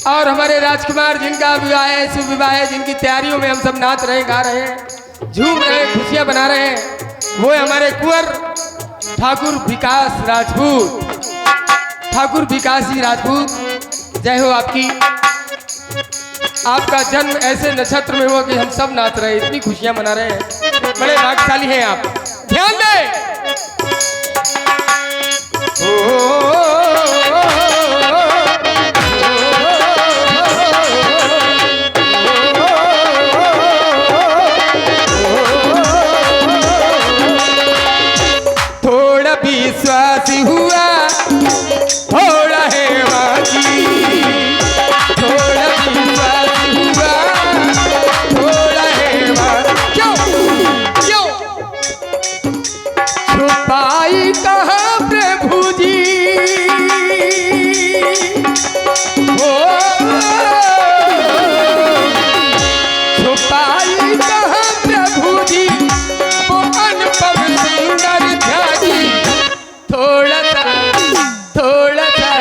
और हमारे राजकुमार जिनका विवाह है, शुभ विवाह है, जिनकी तैयारियों में हम सब नाच रहे, गा रहे हैं, झूम रहे हैं, खुशियां बना रहे हैं, वो है हमारे कुंवर ठाकुर विकास राजपूत। ठाकुर विकास जी राजपूत, जय हो आपकी। आपका जन्म ऐसे नक्षत्र में हुआ कि हम सब नाच रहे हैं, इतनी खुशियां मना रहे हैं, बड़े भाग्यशाली हैं आप। ध्यान दें। थोड़ा विश्वास हुआ, थोड़ा है बाकी, थोड़ा विश्वास हुआ, थोड़ा है बाकी। क्यों क्यों छुपाई कहाँ प्रभु जी, ओ छुपाई कहाँ प्रभु जी, वो अनुपम सुंदर ध्यानी। थोड़ा सा थोड़ा सा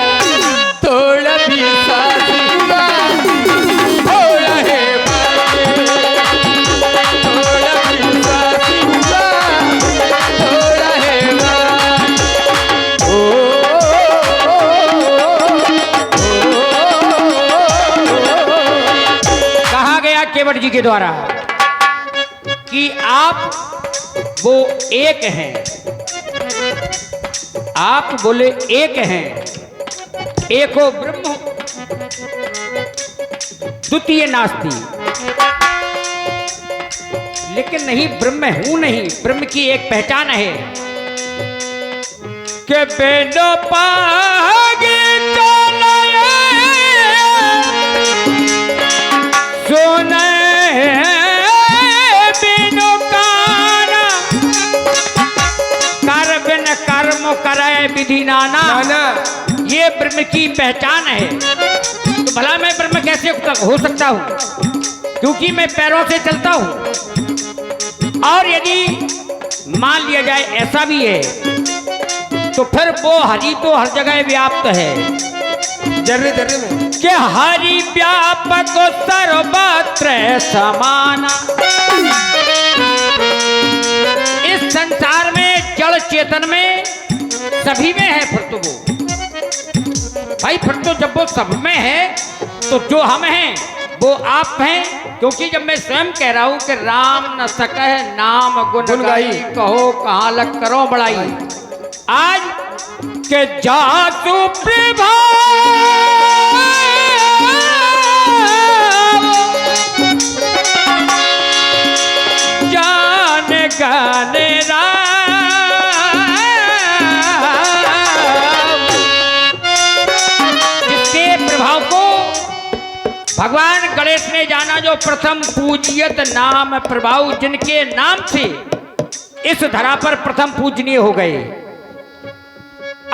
थोड़ा विश्वास हुआ, थोड़ा है बाकी, थोड़ा विश्वास हुआ, थोड़ा है बाकी। ओ कहा गया केवट जी के द्वारा कि आप वो एक हैं, आप बोले एक हैं, एको ब्रह्म द्वितीय नास्ति। लेकिन नहीं, ब्रह्म हूं नहीं, ब्रह्म की एक पहचान है कि बेनो पागे सोने बिनु काना, कर बिन कर्म करे विधि नाना। ये ब्रह्म की पहचान है। तो भला मैं ब्रह्म कैसे हो सकता हूँ, क्योंकि मैं पैरों से चलता हूँ। और यदि मान लिया जाए ऐसा भी है, तो फिर वो हरि तो हर जगह व्याप्त है, जर्रे जर्रे में कि हरि व्यापक सर्वत्र समाना। इस संसार में जड़ चेतन में सभी में है, फिर तो वो भाई, फिर तो जब वो सब में है तो जो हम हैं वो आप हैं। क्योंकि जब मैं स्वयं कह रहा हूं कि राम न सके नाम गुण गाई, कहो कहाँ लग करो बड़ाई। आज के जासु प्रभा जान गाने जिसके प्रभाव को भगवान गणेश ने जाना, जो प्रथम पूजियत नाम प्रभाव, जिनके नाम से इस धरा पर प्रथम पूजनीय हो गए।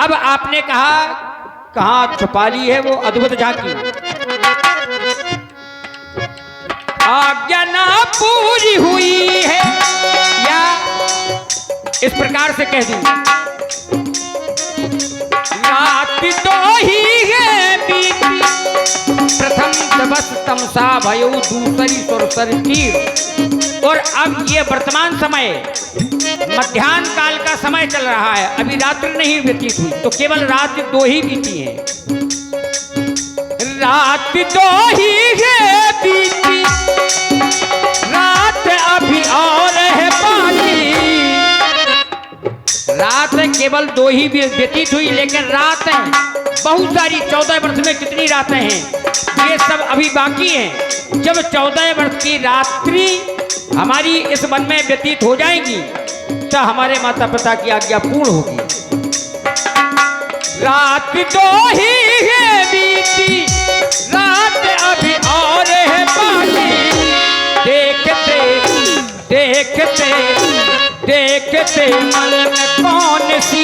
अब आपने कहा कहाँ छुपा ली है वो अद्भुत झांकी, आज्ञा ना पूरी हुई है, या इस प्रकार से कह दूं, रात तो ही है बीती, प्रथम दिवस तमसा भयो, दूसरी सुरसर तीर। और अब ये वर्तमान समय मध्याह्न काल का समय चल रहा है, अभी रात्रि नहीं व्यतीत हुई, तो केवल रात दो ही बीती है। रात दो ही है बीती, रात अभी और है बाकी। रात केवल दो ही व्यतीत हुई, लेकिन रात है बहुत सारी, 14 वर्ष में कितनी रातें हैं, ये सब अभी बाकी हैं। जब 14 वर्ष की रात्रि हमारी इस वन में व्यतीत हो जाएंगी तो हमारे माता पिता की आज्ञा पूर्ण होगी। रात दो ही है बीती, रात अभी और है बाकी। देखते देखते देखते मन में कौन सी,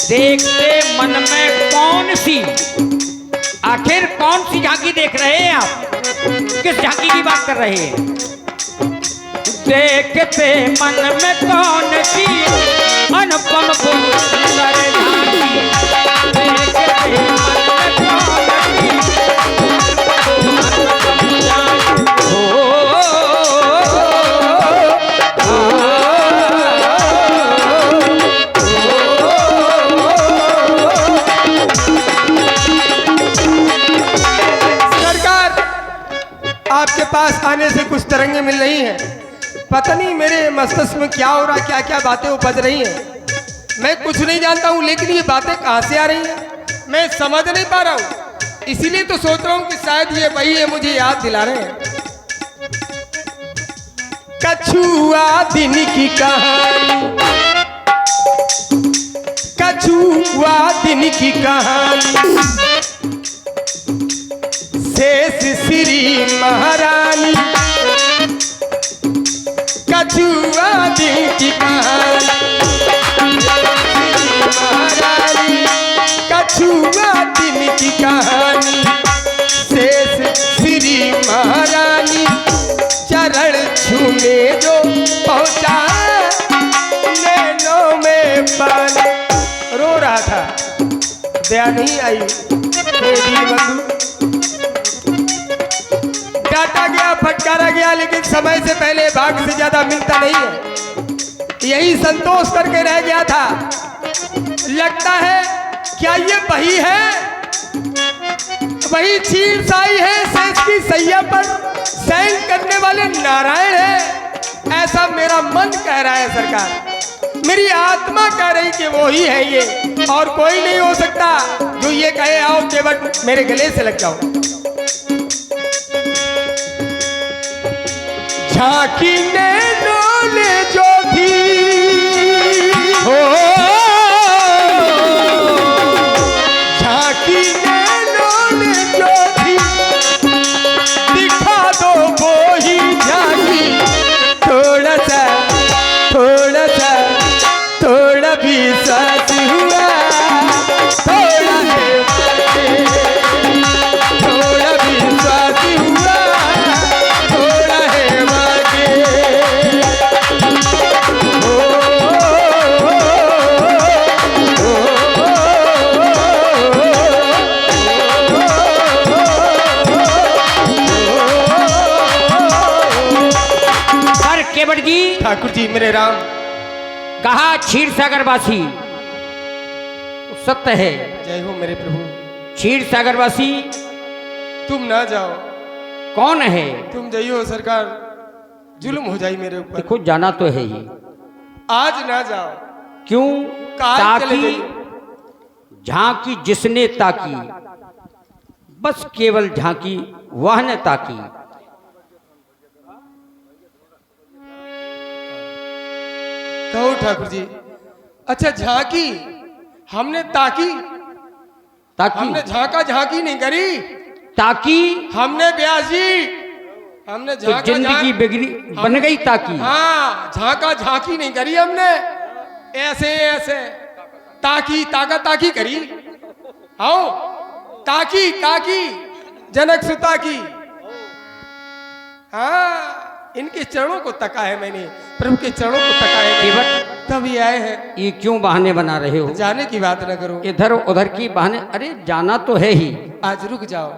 देखते मन में कौन सी, आखिर कौन सी झांकी देख रहे हैं आप, किस झांकी की बात कर रहे हैं? देखते मन में कौन सी अनुपम सुंदर झांकी, देखते मन में कौन सी आपके पास आने से कुछ तरंगे मिल रही हैं। पता नहीं मेरे मस्तिष्क में क्या हो रहा, क्या क्या बातें उपज रही हैं। मैं कुछ नहीं जानता हूँ, लेकिन ये बातें कहाँ से आ रही हैं मैं समझ नहीं पा रहा हूँ। इसीलिए तो सोच रहा हूँ कि शायद ये वही है, मुझे याद दिला रहे हैं। कछुआ दिन की कहानी, कछुआ दिन की कहानी, शेष श्री महारानी। कछुआ दिन की कहानी, महारानी। कछुआ दिन की कहानी, शेष श्री महारानी। चरण छूने जो पहुंचा नैनों में पानी। रो रहा था, दया नहीं आई मेरी बंधु। डांटा गया, फटकारा गया, लेकिन समय से पहले भाग से ज्यादा मिलता नहीं है। यही संतोष करके रह गया था। लगता है क्या ये वही है, वही क्षीर साई है, शेष की सैया पर शयन करने वाले नारायण है। ऐसा मेरा मन कह रहा है सरकार, मेरी आत्मा कह रही कि वो ही है ये, और कोई नहीं हो सकता जो ये कहे आओ केवट मेरे गले से लग जाओ। झांकी नैनों ने जो थी हो, झांकी नैनों ने जो थी, दिखा दो वो ही झांकी। थोड़ा सा थोड़ा सा थोड़ा भी साथ हुआ, थोड़ा थोड़ा भी साथ हुआ, थोड़ा है वाके। पर केवट जी, ठाकुर जी मेरे राम, कहा क्षीर सागरवासी सत्य है। जय हो मेरे प्रभु। क्षीर सागरवासी तुम ना जाओ, कौन है? तुम जाइयो सरकार, जुल्म हो जाई मेरे ऊपर। देखो जाना तो है ही, आज ना जाओ। क्यों? काल चले ताकि जाइयो। झांकी जिसने ताकी, बस केवल झांकी वह ने ताकी। कहो ठाकुर जी। अच्छा झांकी हमने ताकी, ताकि हमने झांका झांकी नहीं करी। ताकि हमने ब्यास जी, हमने तो झांका जिंदगी बिगड़ी बन गई ताकि। हाँ, झांका झांकी नहीं करी हमने, ऐसे ऐसे ताकी ताका ताकी करी। आओ ताकी ताकी जनक सुता की। हाँ, इनके चरणों को तका है मैंने, प्रभु के चरणों को तका है केवट, तभी आए हैं। ये क्यों बहाने बना रहे हो? जाने की बात न करो, इधर उधर की बहाने। अरे जाना तो है ही। आज रुक जाओ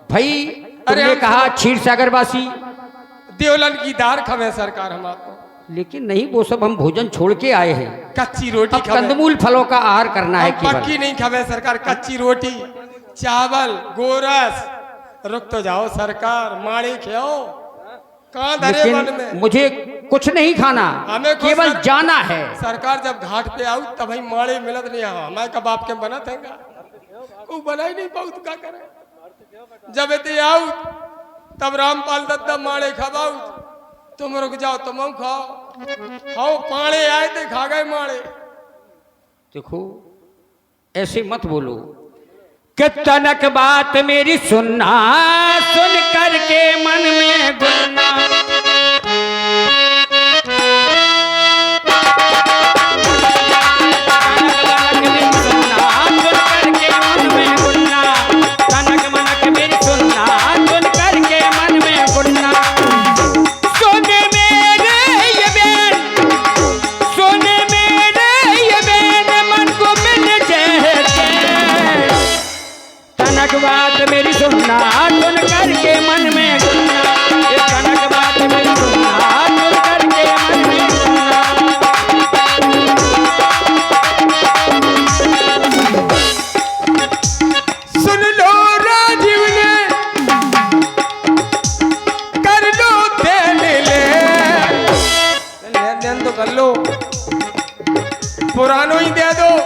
भाई तुमने हम कहा क्षीर सागरवासी, देवलन की दार खवे सरकार हम आपको। लेकिन नहीं, वो सब हम भोजन छोड़ के आए हैं। कच्ची रोटी अब खवे, कंदमूल फलों का आहार करना है हम केवल। पक्की नहीं खवे सरकार, कच्ची रोटी चावल गोरस। रुक तो जाओ सरकार, माड़ी खाओ, कहाँ धरे मन में। लेकिन मुझे कुछ नहीं खाना, हमें कुछ केवल जाना है। सरकार जब घाट पे आऊ तब ही माड़े मिलत नहीं। हमारे कबाब के बना थेगा, वो बना ही नहीं पाऊ, क्या करे। जब इतने आऊ तब रामपाल दत्ता माड़े खबाऊ, तुम रुक जाओ तुम खाओ। हाँ पाड़े आए थे, खा गए माड़े। देखो ऐसे मत बोलो कि तनक बात मेरी सुनना, सुन करके मन में गुनना। बात मेरी सुनना, सुन करके मन में गुनना। ये कनक बात मेरी सुनना, सुन करके मन में गुनना। सुन लो राजीव ने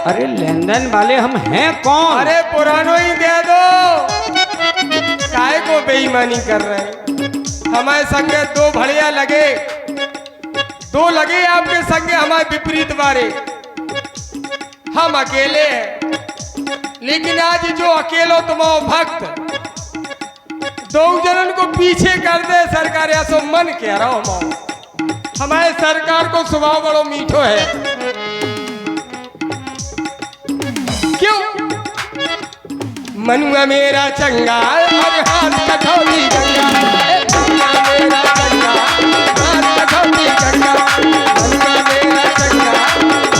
अरे लेन देन वाले हम हैं कौन? अरे पुरानो ही दे दो, काहे को बेईमानी कर रहे हैं? हमारे संगे दो भड़िया लगे, दो लगे आपके संगे हमारे विपरीत बारे। हम अकेले हैं, लेकिन आज जो अकेलो तुम भक्त दो जनन को पीछे कर दे सरकार, ऐसो मन कह रहा हूं। हमारे सरकार को स्वभाव बड़ो मीठो है। क्यों? मनुआ मेरा चंगा और हाथ कठौती गंगा, मनुआ मेरा चंगा हाथ कठौती गंगा, मनुआ मेरा चंगा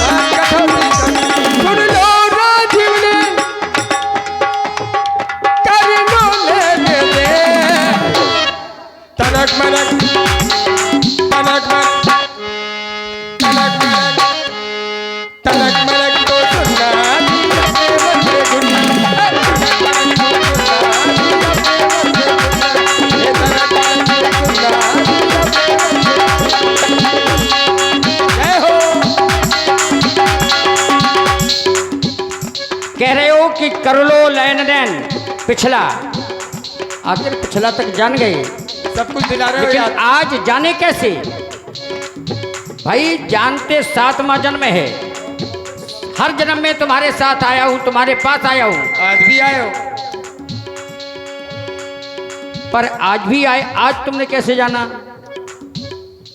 हाथ कठौती गंगा। सुन लो राजीव ने कर लो लेने दे, तनक मनक तनक मनक तनक मनक तनक मनक तो सुनना कह रहे हो कि कर लो लेन देन पिछला, आखिर पिछला तक जान गए, सब कुछ दिला रहे हो लेकिन यार। आज जाने कैसे? भाई जानते 7वां जन्म है, हर जन्म में तुम्हारे साथ आया हूं, तुम्हारे पास आया हूं, आज भी आए हो, पर आज भी आए। आज तुमने कैसे जाना?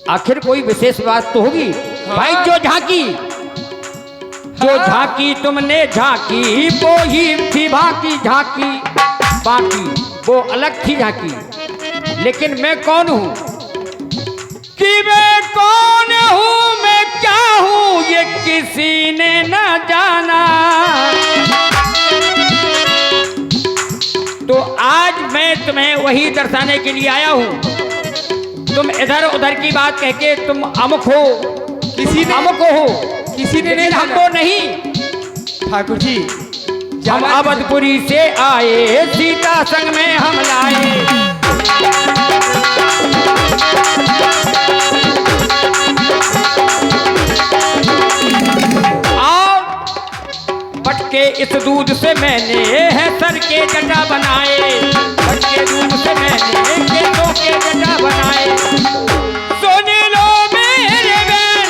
आखिर कोई विशेष बात तो होगी। हाँ। भाई जो झांकी, जो हाँ। झांकी तुमने झांकी वो ही थी बाकी झांकी, बाकी वो अलग थी झांकी। लेकिन मैं कौन हूं कि मैं कौन हूं, मैं क्या हूं, ये किसी ने न जाना। तो आज मैं तुम्हें वही दर्शाने के लिए आया हूं। तुम इधर उधर की बात कह के तुम अमुक हो, किसी ने अमुक हो, किसी ने नहीं हमको जाना। नहीं। ठाकुर जी हम जाना अवधपुरी से आए, सीता संग में हम लाए। और पटके इस दूध से मैंने है सर के जटा बनाए, पटके दूध से मैंने केसों के जटा बनाए। सुन लो मेरे बहन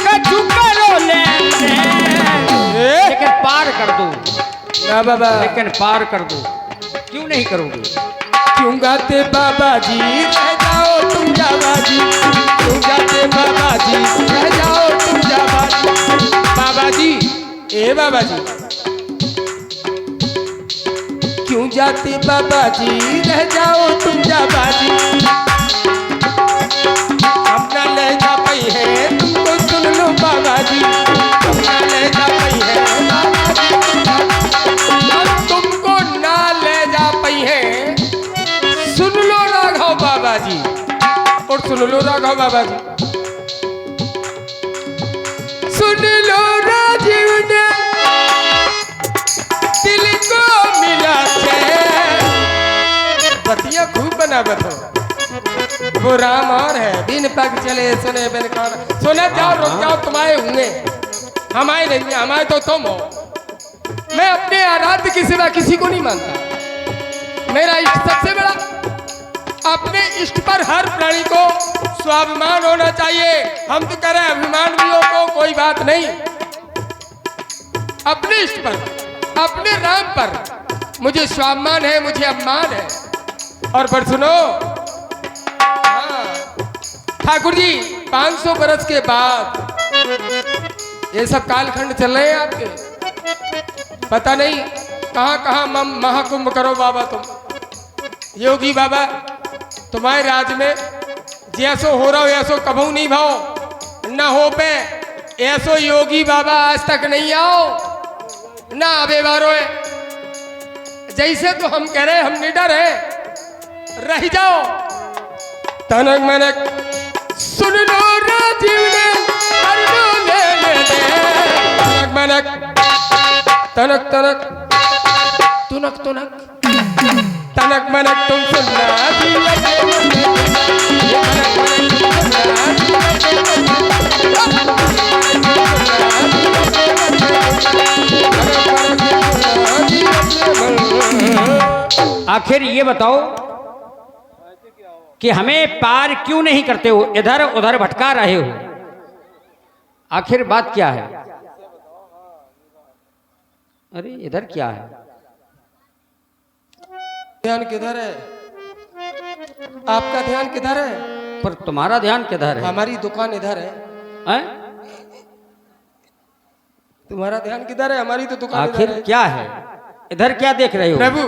कछु करो लेन देन, लेकिन पार कर दो, ना बाबा, लेकिन पार कर दो। क्यों नहीं करोगे? क्यों गाते बाबा जी रह जाओ तुम जाबाजी, क्यों गाते बाबा जी रह जाओ तुम जाबाजी। बाबा जी, ए बाबा जी, क्यों जाते बाबा जी रह जाओ तुम जाबाजी। अपना ले जा पई है तुमको सुन लो बाबा जी, अपना ले जा पई है बाबा जी, अब तुमको ना ले जा पई है। सुन लो राघव बाबा जी, और सुन लो राघव बाबा जी, सुन लो राजीव ने दिल को मिला चैन। बतिया खूब बना बतो, वो राम और है, बिन पग चले सुने बिन कान। सुने जाओ, रुक जाओ, तुम्हारे होंगे, हमारे नहीं, हमारे तो तुम हो। मैं अपने आराध्य के सिवा किसी को नहीं मानता। मेरा इष्ट सबसे बड़ा। अपने इष्ट पर हर प्राणी को स्वाभिमान होना चाहिए। हम तो कह रहे हैं अभिमान भी हो तो कोई बात नहीं। अपने इष्ट पर, अपने राम पर मुझे स्वाभिमान है, मुझे अपमान है। और पर सुनो, ठाकुर जी 500 बरस के बाद ये सब कालखंड चल रहे हैं आपके, पता नहीं कहाँ कहाँ महाकुंभ करो बाबा। तुम योगी बाबा, तुम्हारे राज में जैसो हो रहा हो ऐसो कभू नहीं भाओ, ना हो पे ऐसो योगी बाबा आज तक नहीं आओ, ना अबे बारो है। जैसे तो हम कह रहे हम निडर है, रह जाओ। तनक मनक सुन लो राजीव ने कर लो ले दे, तनक मनक तनक तनक तुनक तुनक तनक मनक तुम सुनना जी लगे मुझे, ये तनक मनक तुम सुनना जी लगे मुझे, आखिर ये बताओ कि हमें पार क्यों नहीं करते हो, इधर उधर भटका रहे हो, आखिर बात क्या है? अरे इधर क्या है? ध्यान किधर है? आपका ध्यान किधर है? पर तुम्हारा ध्यान किधर है? हमारी दुकान इधर है। हैं? तुम्हारा ध्यान किधर है? हमारी तो दुकान आखिर इधर है। क्या है? इधर क्या देख रहे हो? प्रभु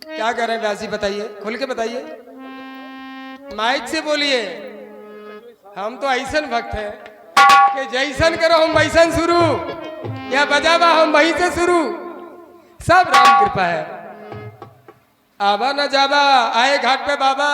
क्या कह रहे हैं व्यासी, बताइए, खुल के बताइए, माइक से बोलिए। हम तो ऐसन भक्त हैं कि जैसन करो हम वैसन शुरू, या बजावा हम वहीं से शुरू, सब राम कृपा है। आवा न जावा आए घाट पे बाबा।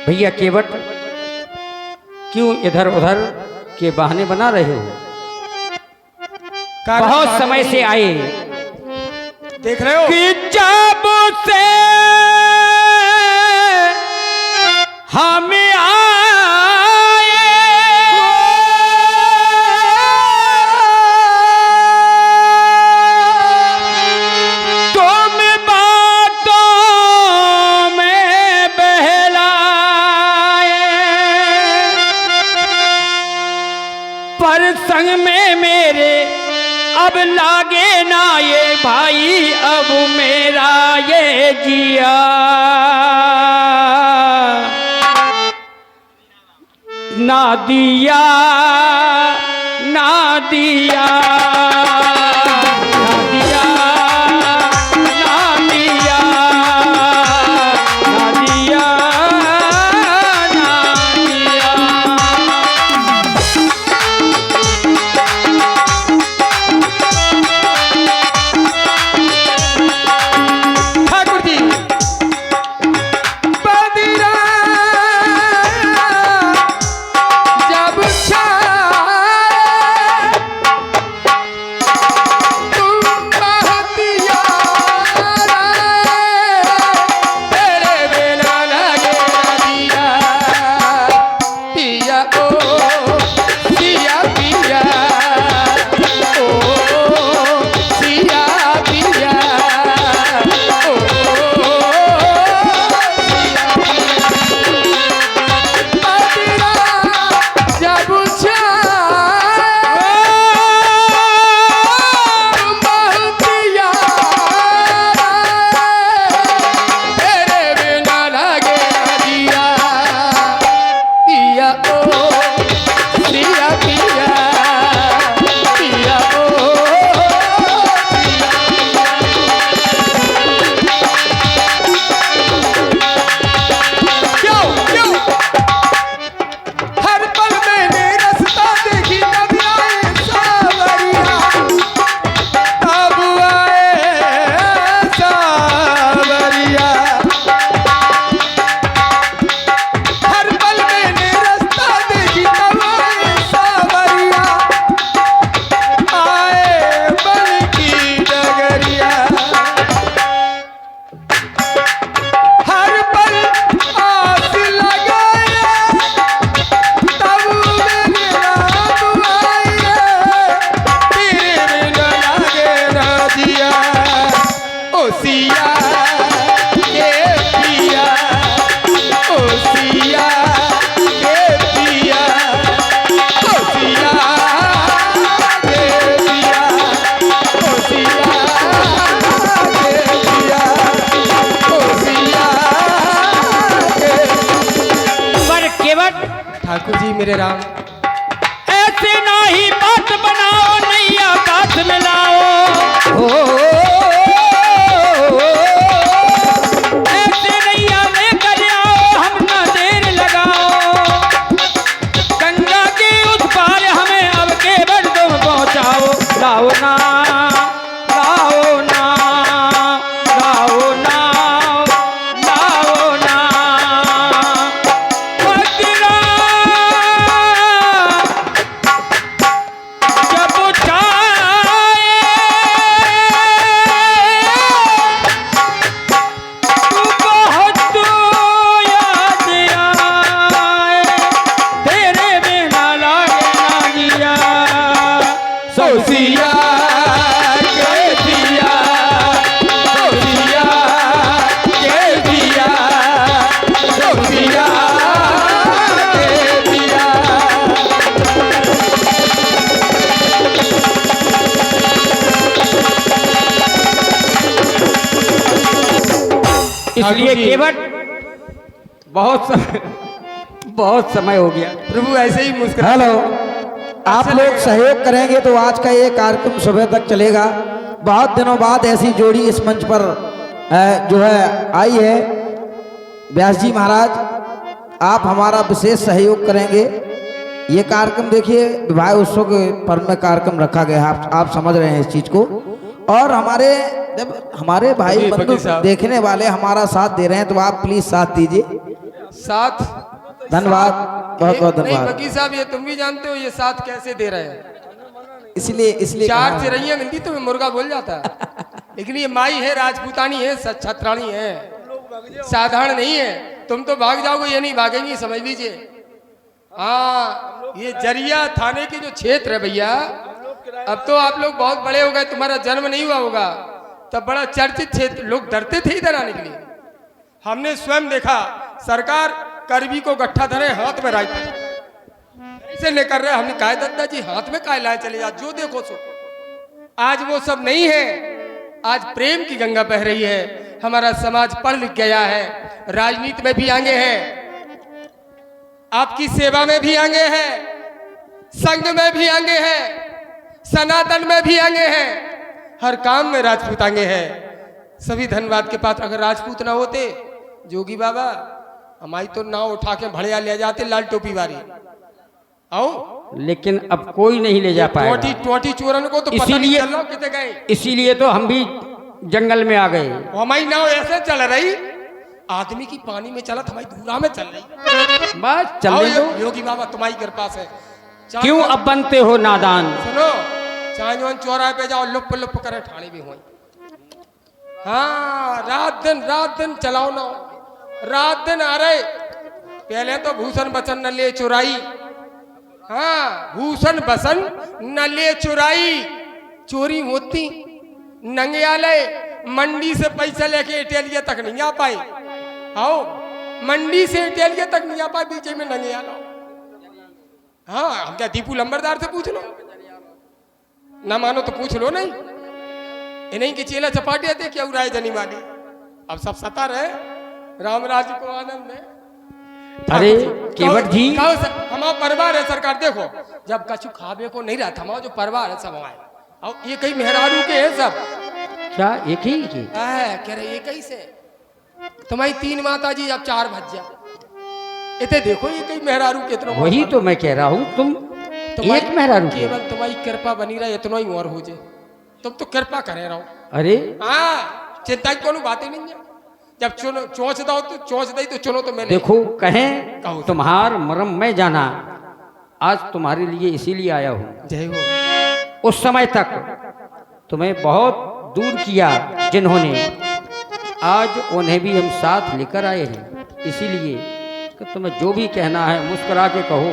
भैया केवट क्यों इधर उधर के बहाने बना रहे हो? बहुत समय से आए, देख रहे हो कि जब से हम आए तुम बातों में बहलाए, पर संग में मेरे अब लागे ना ये भाई, अब मेरा ये जिया ना दिया, ना दिया, ना दिया, ना दिया, ना दिया, ना दिया। ठाकुर जी बदिरा जब तुम बहतिया तेरे बिना लगे दिया पिया ओ पिया पिया ओ पिया पिया जब तेरे बिना लगे दिया पिया ओ पिया पिया पिया ओ क्यों क्यों हर पल मैंने रास्ता देखी तब आए सावरिया, तब आए सावरिया। हर पल मैंने रास्ता देखी तब आए सावरिया, आए बन की डगरिया। हर पल आस लगाए तब मेरे राम आए, तेरे बिना लागे ना दिया ओ सिया के पिया, ओ सिया के पिया, ओ सिया के पिया, ओ सिया के पिया, ओ सिया के। पर केवट ठाकुर जी मेरे राम, ऐसे ना ही बात बनाओ, नैया बात मिलाओ, ऐसे नैया लेकर आओ, हम ना देर लगाओ, गंगा के उस पार हमें अब केवट तुम पहुंचाओ, लाओ ना, लाओ ना, लाओ ना, लाओ ना। बदिरा इसलिए जी। केवट बहुत समय हो गया। प्रभु ऐसे ही मुस्कुरा। हेलो, आप लोग सहयोग करेंगे तो आज का ये कार्यक्रम सुबह तक चलेगा। बहुत दिनों बाद ऐसी जोड़ी इस मंच पर जो है आई है। व्यास जी महाराज, आप हमारा विशेष सहयोग करेंगे। ये कार्यक्रम देखिए, विवाह उत्सव के पर्व में कार्यक्रम रखा गया है, आप समझ रहे हैं इस चीज को। और जब हमारे भाई बंधु देखने वाले हमारा साथ दे रहे हैं तो आप प्लीज साथ दीजिए। साथ, धन्यवाद, बहुत बहुत नहीं धन्यवाद। वकील साहब, ये तुम भी जानते हो ये साथ कैसे दे रहे हैं। इसलिए चार कहा। चिरैया मिलती तो मुर्गा बोल जाता। लेकिन ये माई है, राजपूतानी है, छत्राणी है, साधारण नहीं है। तुम तो भाग जाओगे, ये नहीं भागेंगी, समझ लीजिए। हाँ, ये जरिया थाने के जो क्षेत्र है भैया, अब तो आप लोग बहुत बड़े हो गए, तुम्हारा जन्म नहीं हुआ होगा, तब बड़ा चर्चित क्षेत्र, लोग डरते थे इधर आने के लिए। हमने स्वयं देखा, सरकार करबी को गट्ठा धरे, हाथ में राइफल से लेकर रहे। हमने कहा दत्ता जी हाथ में काय लाए चले जा, जो देखो सो। आज वो सब नहीं है, आज प्रेम की गंगा बह रही है। हमारा समाज पढ़ लिख गया है, राजनीति में भी आगे है, आपकी सेवा में भी आगे है, संघ में भी आगे है, सनातन में भी आगे है, हर काम में राजपूत आगे है। सभी धन्यवाद के पात्र। अगर राजपूत ना होते जोगी बाबा, हमारी तो नाव उठा के भड़िया ले जाते, लाल टोपी वाली। आओ, लेकिन अब कोई नहीं ले जा पाएगा। टोटी चोरन को तो पता नहीं चल रहा कितने गए। इसीलिए तो हम भी जंगल में आ गए। हमारी नाव ऐसे चल रही, आदमी की पानी में चला, हमारी धूरा में चल रही। बस चल दो। योगी बाबा तुम्हारी कृपा से। क्यों अब बनते हो नादान? सुनो, चांजवन चौराहे पे जाओ, लुप लुप करे ठाणे भी हो। हाँ, रात दिन चलाओ ना, रात दिन आ रहे। पहले तो भूषण बचन न ले चुराई। हाँ, भूषण बसन न ले चुराई, चोरी होती नंगयालय। मंडी से पैसा लेके इटालिया तक नहीं आ पाए। आओ, मंडी से इटालिया तक नहीं आ पाए, बीच में नंगयाला। हाँ, हम क्या दीपू लंबरदार से पूछ लो, ना मानो तो पूछ लो। नहीं इन्हीं की चेला चपाटिया थे क्या उड़ाए जनी मानी। अब सब सता रहे, रामराज को आनंद है। अरे केवट जी, हमारा परिवार है सरकार। देखो, जब कछु खावे को नहीं रहता, हमारा जो परिवार है सब हमारे। और ये कई मेहरारू के है सब। क्या एक ही की? कह रहे ये कई से तुम्हारी 3 माता जी, अब 4 भज्जा। इतने देखो ये कई मेहरारू कितना। वही तो मैं कह रहा हूँ, तुम एक मेहरारू के। केवल तुम्हारी कृपा बनी रहे, इतना ही और हो जाए। तुम तो कृपा करे रहो। अरे हाँ, चिंता की कोनो बात ही नहीं है। जब चोंच दो तो चोंच दई तो चुनो तो मैं देखो, कहें तुम्हार मरम में जाना, आज तुम्हारे लिए इसीलिए आया हूँ। जय हो। उस समय तक तुम्हें बहुत दूर किया जिन्होंने, आज उन्हें भी हम साथ लेकर आए हैं। इसीलिए कि तुम्हें जो भी कहना है मुस्कुरा के कहो।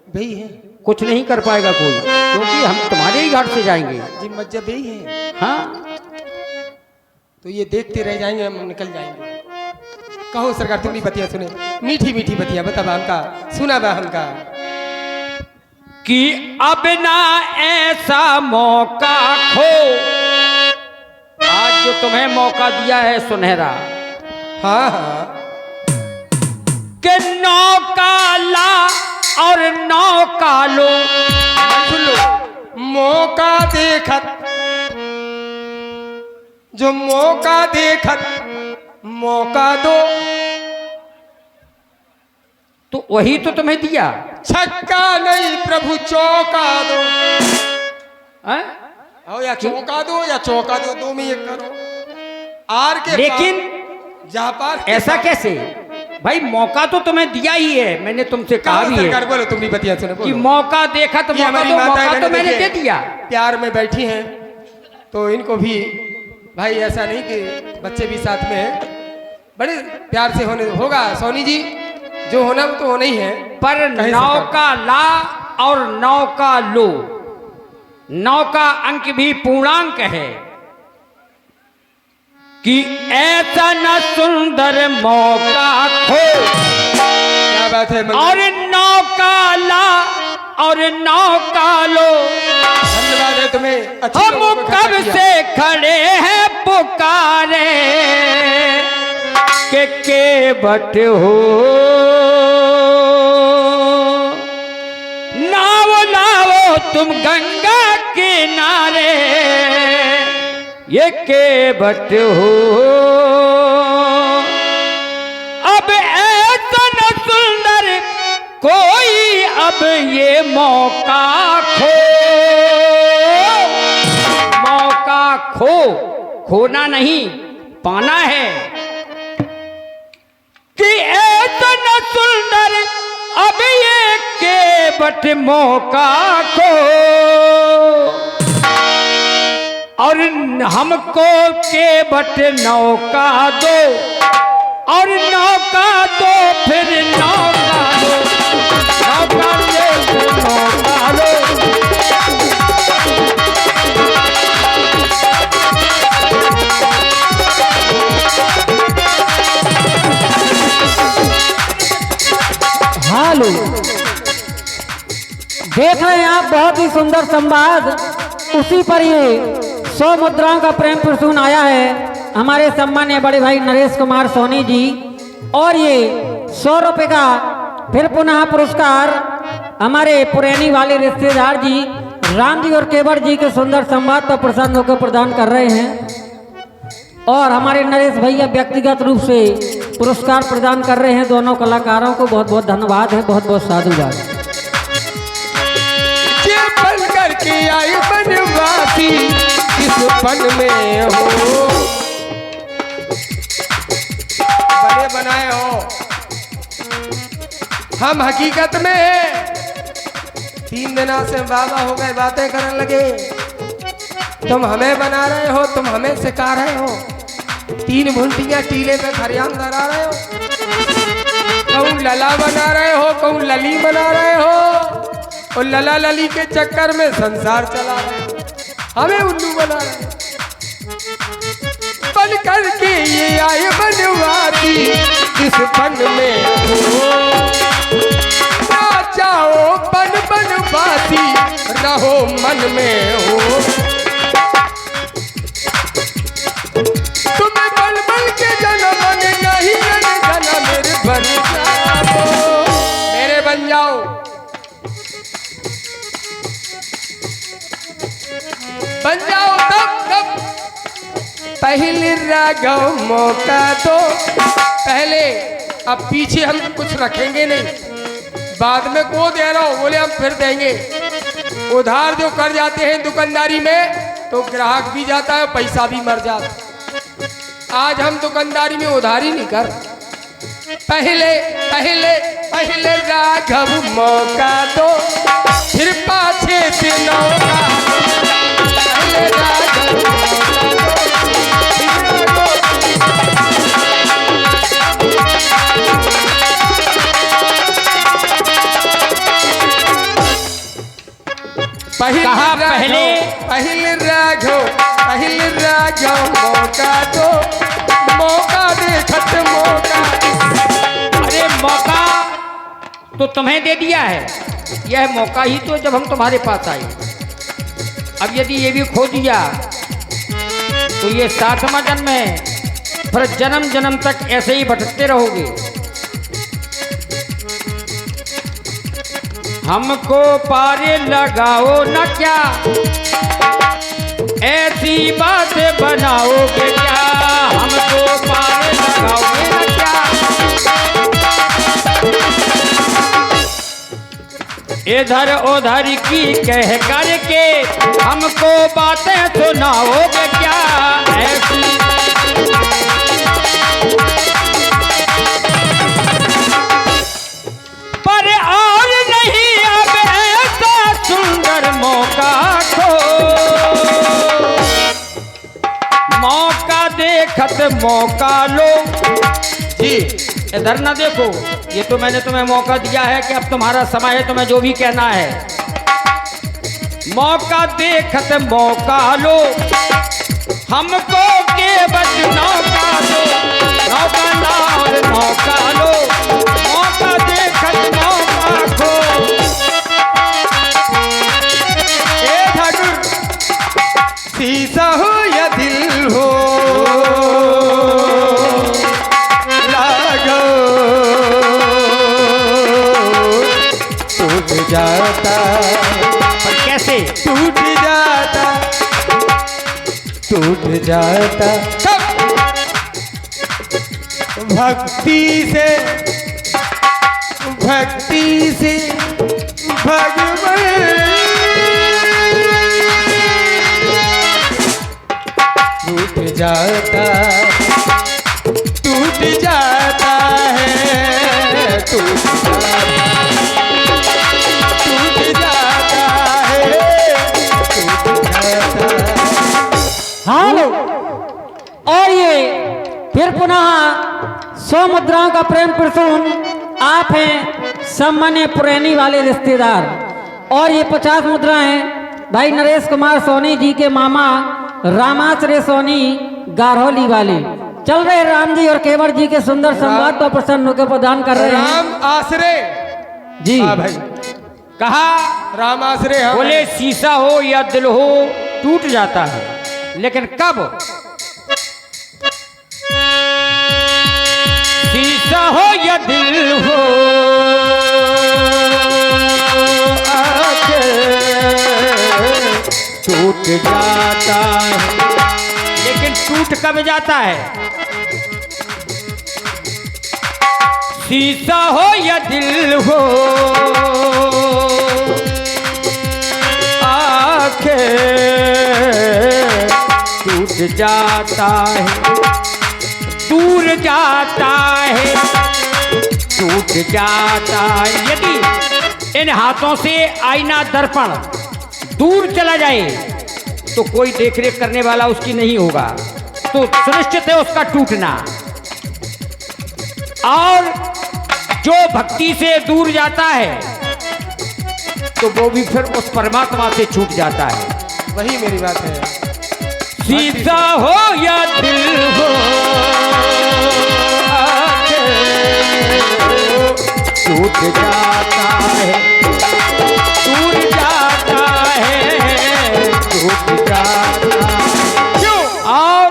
भाई है, कुछ नहीं कर पाएगा कोई, क्योंकि हम तुम्हारे ही घाट से जाएंगे। जी मज्जा भाई है। हाँ, तो ये देखते रह जाएंगे, हम निकल जाएंगे। कहो सरकार, तुम भी बतिया सुने, मीठी मीठी बतिया बता बा हमका, सुना बा हमका। कि अब ना ऐसा मौका खो, आज जो तुम्हें मौका दिया है सुनहरा। हाँ हाँ, कि नौका ला और नौका लो। सुन लो, मौका देखत, जो मौका देखत मौका दो। तो वही तो तुम्हें दिया। छक्का नहीं प्रभु चौका दो। हैं? आओ, या चौका दो या चौका दो, दो में एक करो। आर के लेकिन जहाँ पार ऐसा कैसे भाई? मौका तो तुम्हें दिया ही है, मैंने तुमसे कहा भी है बोलो, तुम भी बतिया सुनो, कि मौका देखा तो मौका तो मैंने दे दिया। प्यार में बैठी हैं तो इनको भी भाई, ऐसा नहीं कि बच्चे भी साथ में हैं, बड़े प्यार से होने होगा। सोनी जी, जो होना वो तो होना ही है। पर नौका ला और नौका लो, नौका अंक भी पूर्णांक है। कि ऐसा न सुंदर मौका खो, क्या बात है। और नौका ला और नौका लो। धन्यवाद है तुम्हें। हम कब से खड़े हैं पुकारे, के बट हो नाव लाओ तुम गंगा किनारे, ये के बट हो अब ऐसा न सुंदर कोई अब ये मौका खो, मौका खो, खोना नहीं पाना है कि ऐसा न सुंदर अब ये केवट मौका खो, और हमको केवट नौका दो, और नौका दो फिर नौका दो, नौका दो नौका दो। हालो देख रहे हैं आप, बहुत ही सुंदर संवाद, उसी पर ये 100 मुद्राओं का प्रेम प्रसून आया है हमारे सम्मानीय बड़े भाई नरेश कुमार सोनी जी। और ये 100 रुपए का फिर पुनः पुरस्कार हमारे पुरैनी वाले रिश्तेदार जी राम जी और केवट जी के सुंदर संवाद पर प्रसन्न होकर प्रदान कर रहे हैं। और हमारे नरेश भैया व्यक्तिगत रूप से पुरस्कार प्रदान कर रहे हैं। दोनों कलाकारों को बहुत बहुत धन्यवाद है, बहुत बहुत साधुवाद। ये बन करके आई बनवासी किस बन में हो, बने बनाए हो, हम हकीकत में 3 दिनों से बाबा हो गए, बातें करने लगे। तुम हमें बना रहे हो, तुम हमें सिखा रहे हो, 3 घुंटियां टीले पे खरियाम करा रहे हो, कहूँ लला बना रहे हो, कहूँ लली बना रहे हो, और लला लली के चक्कर में संसार चला रहे हो, हमें उल्लू बना रहे हो। बन करके ये आए बनवासी जिस बन में हो, ना जाओ बन बनवासी रहो मन में हो, तुम्हें बल बल के जन्म नहीं जन्म मेरे बन जाओ, मेरे बन जाओ। बन जाओ तब पहले राघव मौका दो, पहले, अब पीछे हम कुछ रखेंगे नहीं, बाद में को दे रहा हो बोले हम फिर देंगे। उधार जो कर जाते हैं दुकानदारी में तो ग्राहक भी जाता है, पैसा भी मर जाता। आज हम दुकानदारी में उधारी नहीं कर, पहले पहले पहले राघव मौका दो, फिर पाछे से नौका, पहले राघव मौका दो, कहा पहले पहले राघव मौका दो, मौका देखत मौका। अरे मौका तो तुम्हें दे दिया है, यह मौका ही तो जब हम तुम्हारे पास आए। अब यदि ये भी खो दिया तो ये 7वां जन्म है, फिर जन्म जन्म तक ऐसे ही भटकते रहोगे। हमको पारे लगाओ न क्या, ऐसी बात बनाओगे क्या, हमको पारे लगाओगे न क्या, इधर उधर की कह करके हमको बातें सुनाओगे क्या, ऐसी पर और नहीं अब ऐसा सुंदर मौका खो, मौका देखत मौका लो। जी इधर ना देखो, ये तो मैंने तुम्हें मौका दिया है कि अब तुम्हारा समय है, तुम्हें जो भी कहना है। मौका देखत मौका लो, हमको केवट नौका दो, नौका ना और नौका लो, मौका देखत मौका खो। ए ठाकुर शीशा हो या दिल हो, जाता, पर कैसे? टूट जाता, टूट जाता कब? भक्ति से, भक्ति से भगवान टूट जाता, टूट जाता है, टूट जाता है, टूट जाता है। हेलो, और ये फिर पुनः 100 मुद्राओं का प्रेम प्रसून आप हैं सम्मान्य पुरैनी वाले रिश्तेदार, और ये 50 मुद्राएं भाई नरेश कुमार सोनी जी के मामा रामाश्रय सोनी गारहोली वाले। चल रहे राम जी और केवट जी के सुंदर संवाद को प्रसन्न होकर प्रदान कर रहे हैं। राम आश्रय जी हाँ भाई, कहा राम आश्रय हाँ बोले शीशा हो या दिल हो टूट जाता है, लेकिन कब? शीशा हो या दिल हो टूट जाता है, लेकिन टूट कब जाता है? शीशा हो या दिल हो आंखें टूट जाता है, दूर जाता है, टूट जाता है। यदि इन हाथों से आईना दर्पण दूर चला जाए तो कोई देखरेख करने वाला उसकी नहीं होगा, तो सुनिश्चित है उसका टूटना। और जो भक्ति से दूर जाता है तो वो भी फिर उस परमात्मा से छूट जाता है। वही मेरी बात है। शीशा हो या दिल हो टूट जाता है, दूर जाता है, टूट जाता है। क्यों? और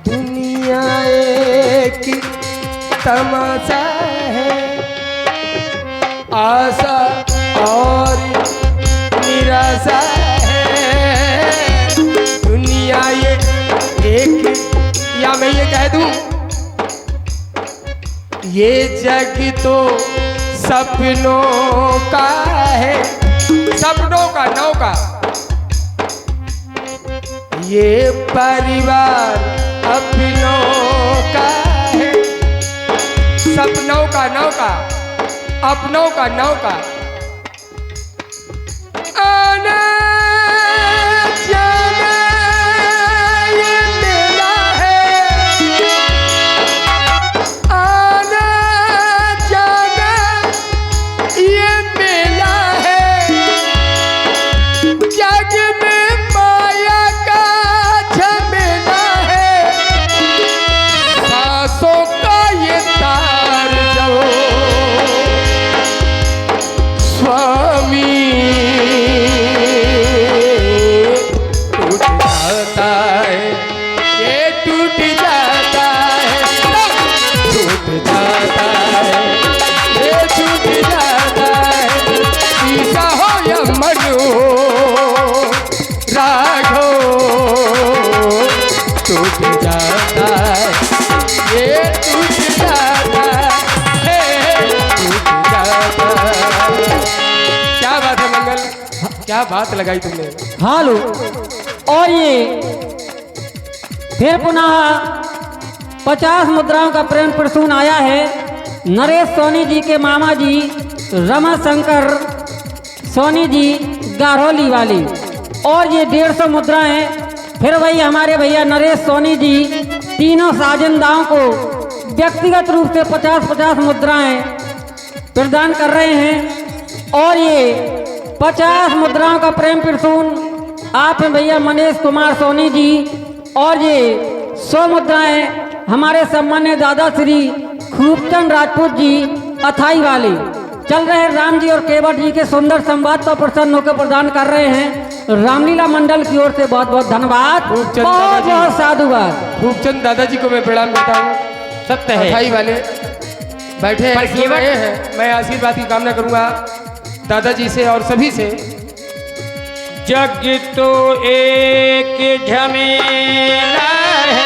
दुनिया एक तमाशा है, आशा और निराशा है। दुनिया ये एक, या मैं ये कह दूं, ये जग तो सपनों का है, सपनों का नौका। ये परिवार अपनों का है, सपनों का नौका, अपनों का नौका। आना जाना ये मेला है, आना जाना ये मेला है। जग में माया का झमेला है, सांसों का ये तार जो स्वामी टूट जाता है, ये टूट जाता है, टूट जाता है, ये टूट जाता है। शीशा हो या मनु राघो टूट जाता है, ये टूट जाता है, टूट जाता है। क्या बात है मंगल, क्या बात लगाई तुमने। हालो, और ये फिर पुनः 50 मुद्राओं का प्रेम प्रसून आया है नरेश सोनी जी के मामा जी रमाशंकर सोनी जी गारहोली वाली। और ये 150 मुद्राएं फिर वही हमारे भैया नरेश सोनी जी तीनों साजनदाओं को व्यक्तिगत रूप से 50-50 मुद्राएं प्रदान कर रहे हैं। और ये 50 मुद्राओं का प्रेम प्रसून आप हैं भैया मनीष कुमार सोनी जी। और ये 100 मुद्राएं हमारे सम्मान्य दादा श्री खूबचंद राजपूत जी अथाई वाले। चल रहे राम जी और केवट जी के सुंदर संवाद पर प्रसन्न होकर प्रदान कर रहे हैं। रामलीला मंडल की ओर से बहुत बहुत धन्यवाद, बहुत बहुत साधुवाद। खूबचंद दादाजी को मैं प्रणाम करता हूँ। सत्य है। अथाई वाले बैठे पर हैं, सुन रहे हैं। मैं आशीर्वाद की कामना करूंगा दादाजी से और सभी से। जग तो एक झमेला है,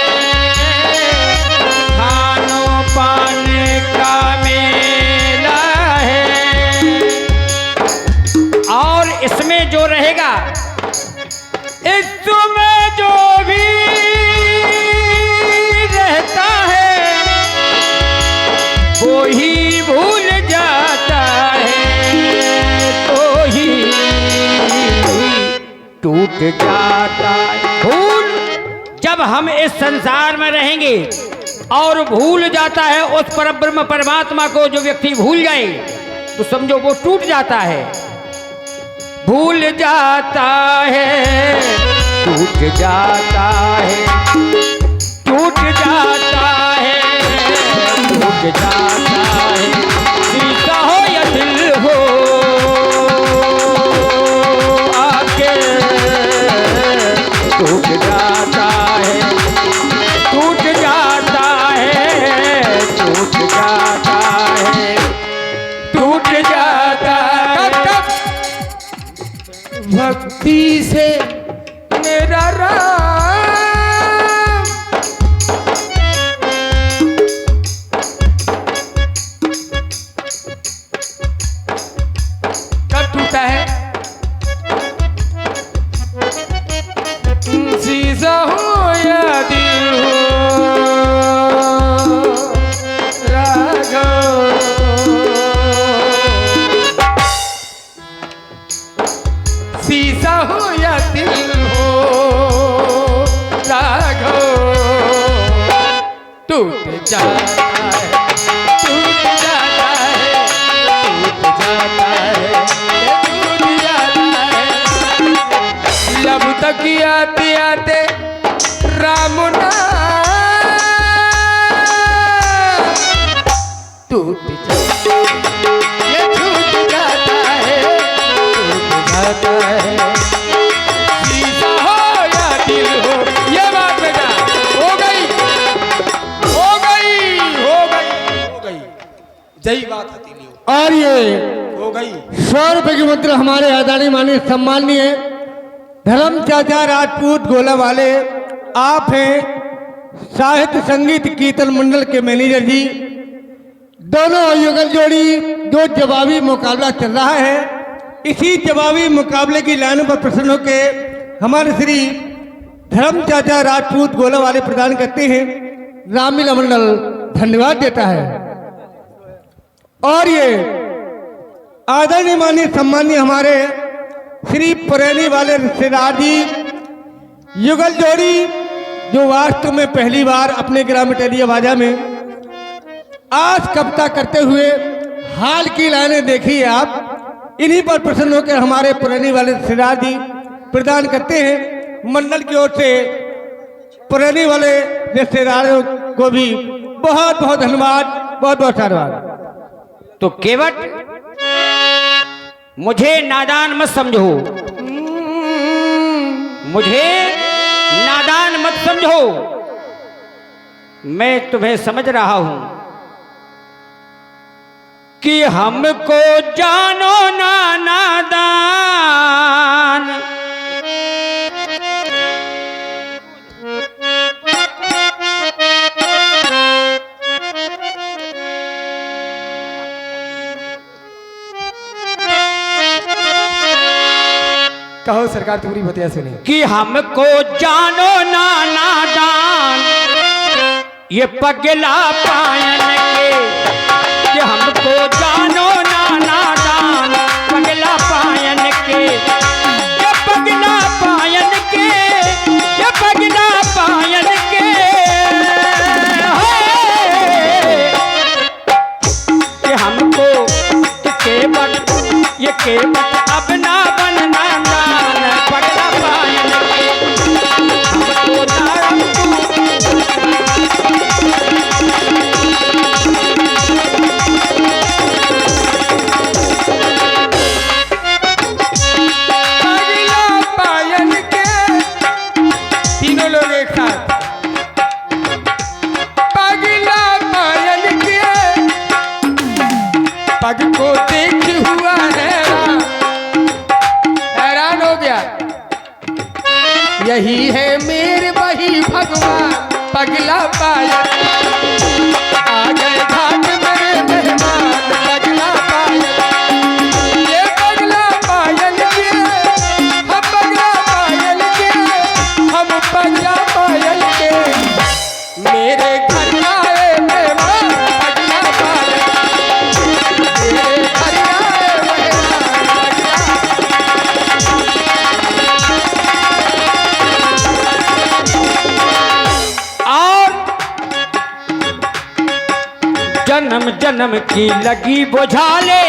खानो पाने का मेला है, और इसमें जो रहेगा, इसमें जो भी रहता है वो ही भूल जाता है, तो ही टूट जाता है। भूल, जब हम इस संसार में रहेंगे और भूल जाता है उस परब्रह्म परमात्मा को, जो व्यक्ति भूल जाए तो समझो वो टूट जाता है, भूल जाता है, टूट जाता है, टूट जाता है, टूट जाता है। शीशा हो या दिल हो आके टूट जाता है, टूट जाता है, टूट जाता है, टूट जाता है। भक्ति से मेरा राम कब टूटा है? शीशा हो या दिल हो राघव, शीशा हो या दिल हो राघव, टूट जाता है, टूट जाता है, टूट जाता है, टूट जाता है। लब तक आते आते राम नाम टूट जाता है, ये टूट जाता है, टूट जाता है। शीशा हो या दिल हो, ये बात बेटा हो गई, हो गई, हो गई, हो गई, जय बात हथेली हो। और ये हो गई। 100 रुपए की मुद्रा हमारे आदरणीय माननीय सम्माननीय धर्म चाचा राजपूत गोला वाले, आप हैं साहित्य संगीत कीर्तन मंडल के मैनेजर जी। दोनों युगल जोड़ी जो जवाबी मुकाबला चल रहा है, इसी जवाबी मुकाबले की लाइन पर प्रसन्न होकर हमारे श्री धर्म चाचा राजपूत गोला वाले प्रदान करते हैं। रामलीला मंडल धन्यवाद देता है। और ये आदरणीय माननीय सम्माननीय हमारे श्री पुरैनी वाले रिश्तेदार जी युगल जोड़ी, जो वास्तव में पहली बार अपने ग्राम टेलिया बाजा में आज कविता करते हुए हाल की लाइनें देखी आप, इन्हीं पर प्रसन्न होकर हमारे पुरैनी वाले रिश्तेदार जी प्रदान करते हैं। मंडल की ओर से पुरैनी वाले रिश्तेदारों को भी बहुत बहुत धन्यवाद, बहुत बहुत धन्यवाद। तो केवट मुझे नादान मत समझो, मुझे नादान मत समझो, मैं तुम्हें समझ रहा हूं कि हमको जानो ना नादान, कहो सरकार तुम्हारी बतिया सुने। कि हमको जानो ना नादान, ये पगला पायन के, कि हमको जानो ना नादान, पगला पायन के, ये पगला पायन के, ये पगला पायन के, कि हमको केवट, ये केवट अब ना बनना दान, पगला पायन के, हमको दान पगला पायन के, तीनों लोग एक साथ। पगला पायन के, पग को देख हुआ है यही है मेरे वही भगवान पगला पायल। आ गए घाट मेरे मेहमान पगला पायल। ये पगला पायल के हम पगला पायल के हम पगला पायल के मेरे घर आए मेहमान पगला पायल। मेरे घर आए मेहमान और जन्म जन्म की लगी बुझाले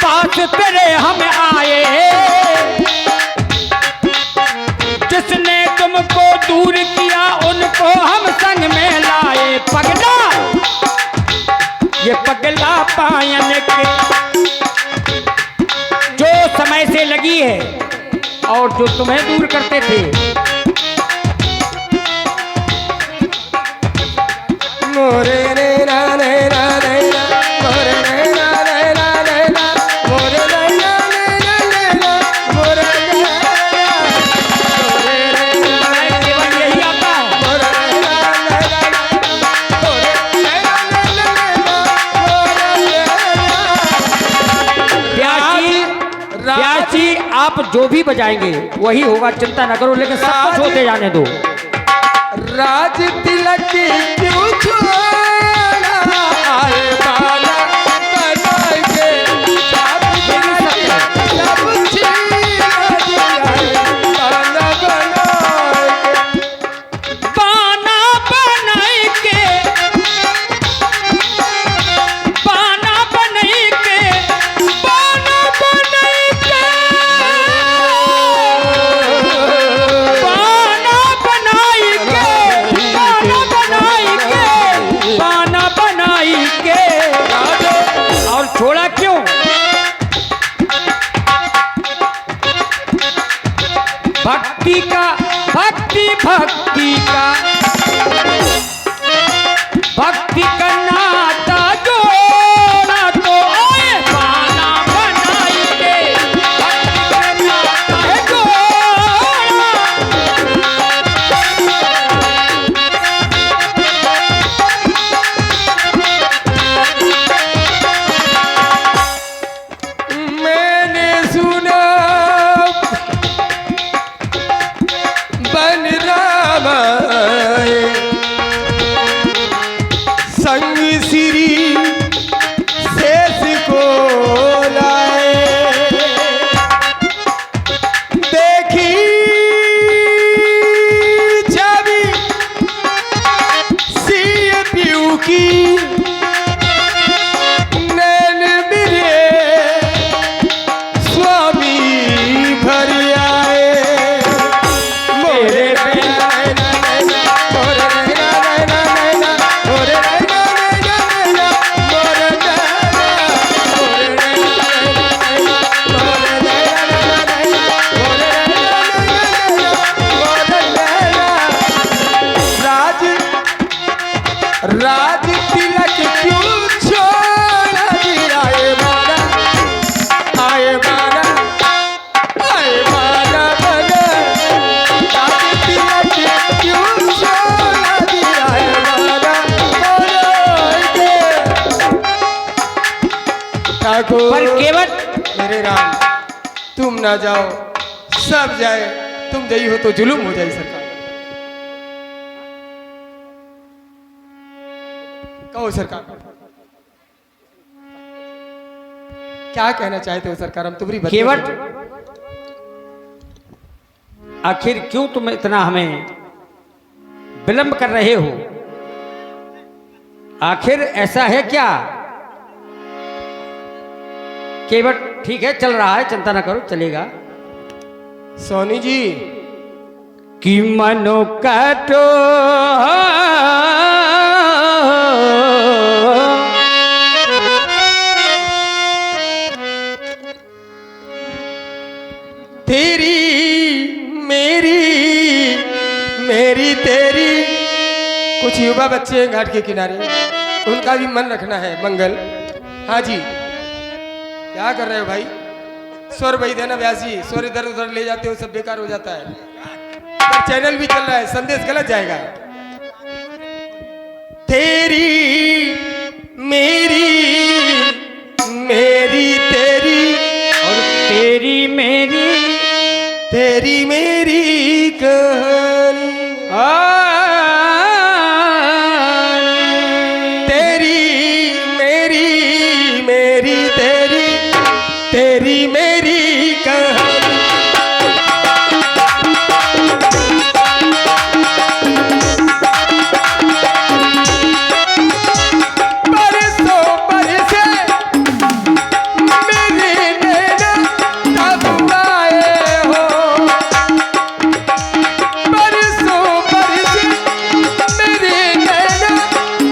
पास तेरे हम आए। जिसने तुमको दूर किया उनको हम संग में लाए। पगला ये पगला पायन के जो समय से लगी है और जो तुम्हें दूर करते थे। मोरे रे ना रे ना रे ना मोरे रे ना रे ना रे ना मोरे रे ना रे ना मोरे रे ना केवल यही आता है। मोरे रे ना रे ना मोरे रे ना व्यास जी आप जो भी बजाएंगे वही होगा, चिंता न करो, लेकिन सब कुछ होते जाने दो। राज तिलक क्यों छोड़ा आए बाला बना के साथ तिलक सब छीना दिया बाला बाना बनाए बाना बनाए बाना बनाए बाना बनाई के और छोड़ा क्यों? भक्ति का भक्ति का नाता जोड़ा तो आए बाना बनाई के। भक्ति का नाता है जोड़ा। मैंने सुना बन रामाए संग श्री शेष को लाए। देखी छवि सीपीयू की नैन मेरे स्वामी भर आए। मोरे नैना नैना मोरे नैना नैना नैना मोरे नैना नैना नैना मोरे नैना मोरे नैना नैना मोरे नैना नैना मोरे नैना मोरे नैना। राज तिलक क्यों छोड़ा दिया आए माना बना। राज तिलक क्यों छोड़ा दिया ठाकुर पर केवल मेरे राम तुम ना जाओ सब जाए, तुम गई हो तो जुलूम हो जाए। सरकार कहो सरकार क्या कहना चाहते हो सरकार? हम तुम्हारी बदले केवट हैं। आखिर क्यों तुम इतना हमें विलंब कर रहे हो? आखिर ऐसा है क्या? केवट ठीक है, चल रहा है, चिंता ना करो, चलेगा। सोनी जी कि मनो काटो तेरी मेरी मेरी तेरी। कुछ युवा बच्चे हैं घाट के किनारे, उनका भी मन रखना है मंगल। हाँ जी क्या कर रहे हो भाई? स्वर वही देना व्यास जी, स्वर इधर उधर ले जाते हो सब बेकार हो जाता है। पर चैनल भी चल रहा है, संदेश गलत जाएगा। तेरी मेरी मेरी तेरी और तेरी मेरी तेरी मेरी कहानी, तेरी मेरी मेरी तेरी तेरी मेरी कहानी। बरसों बरसे मेरे नैना तब आए हो, बरसों बरसे मेरे नैना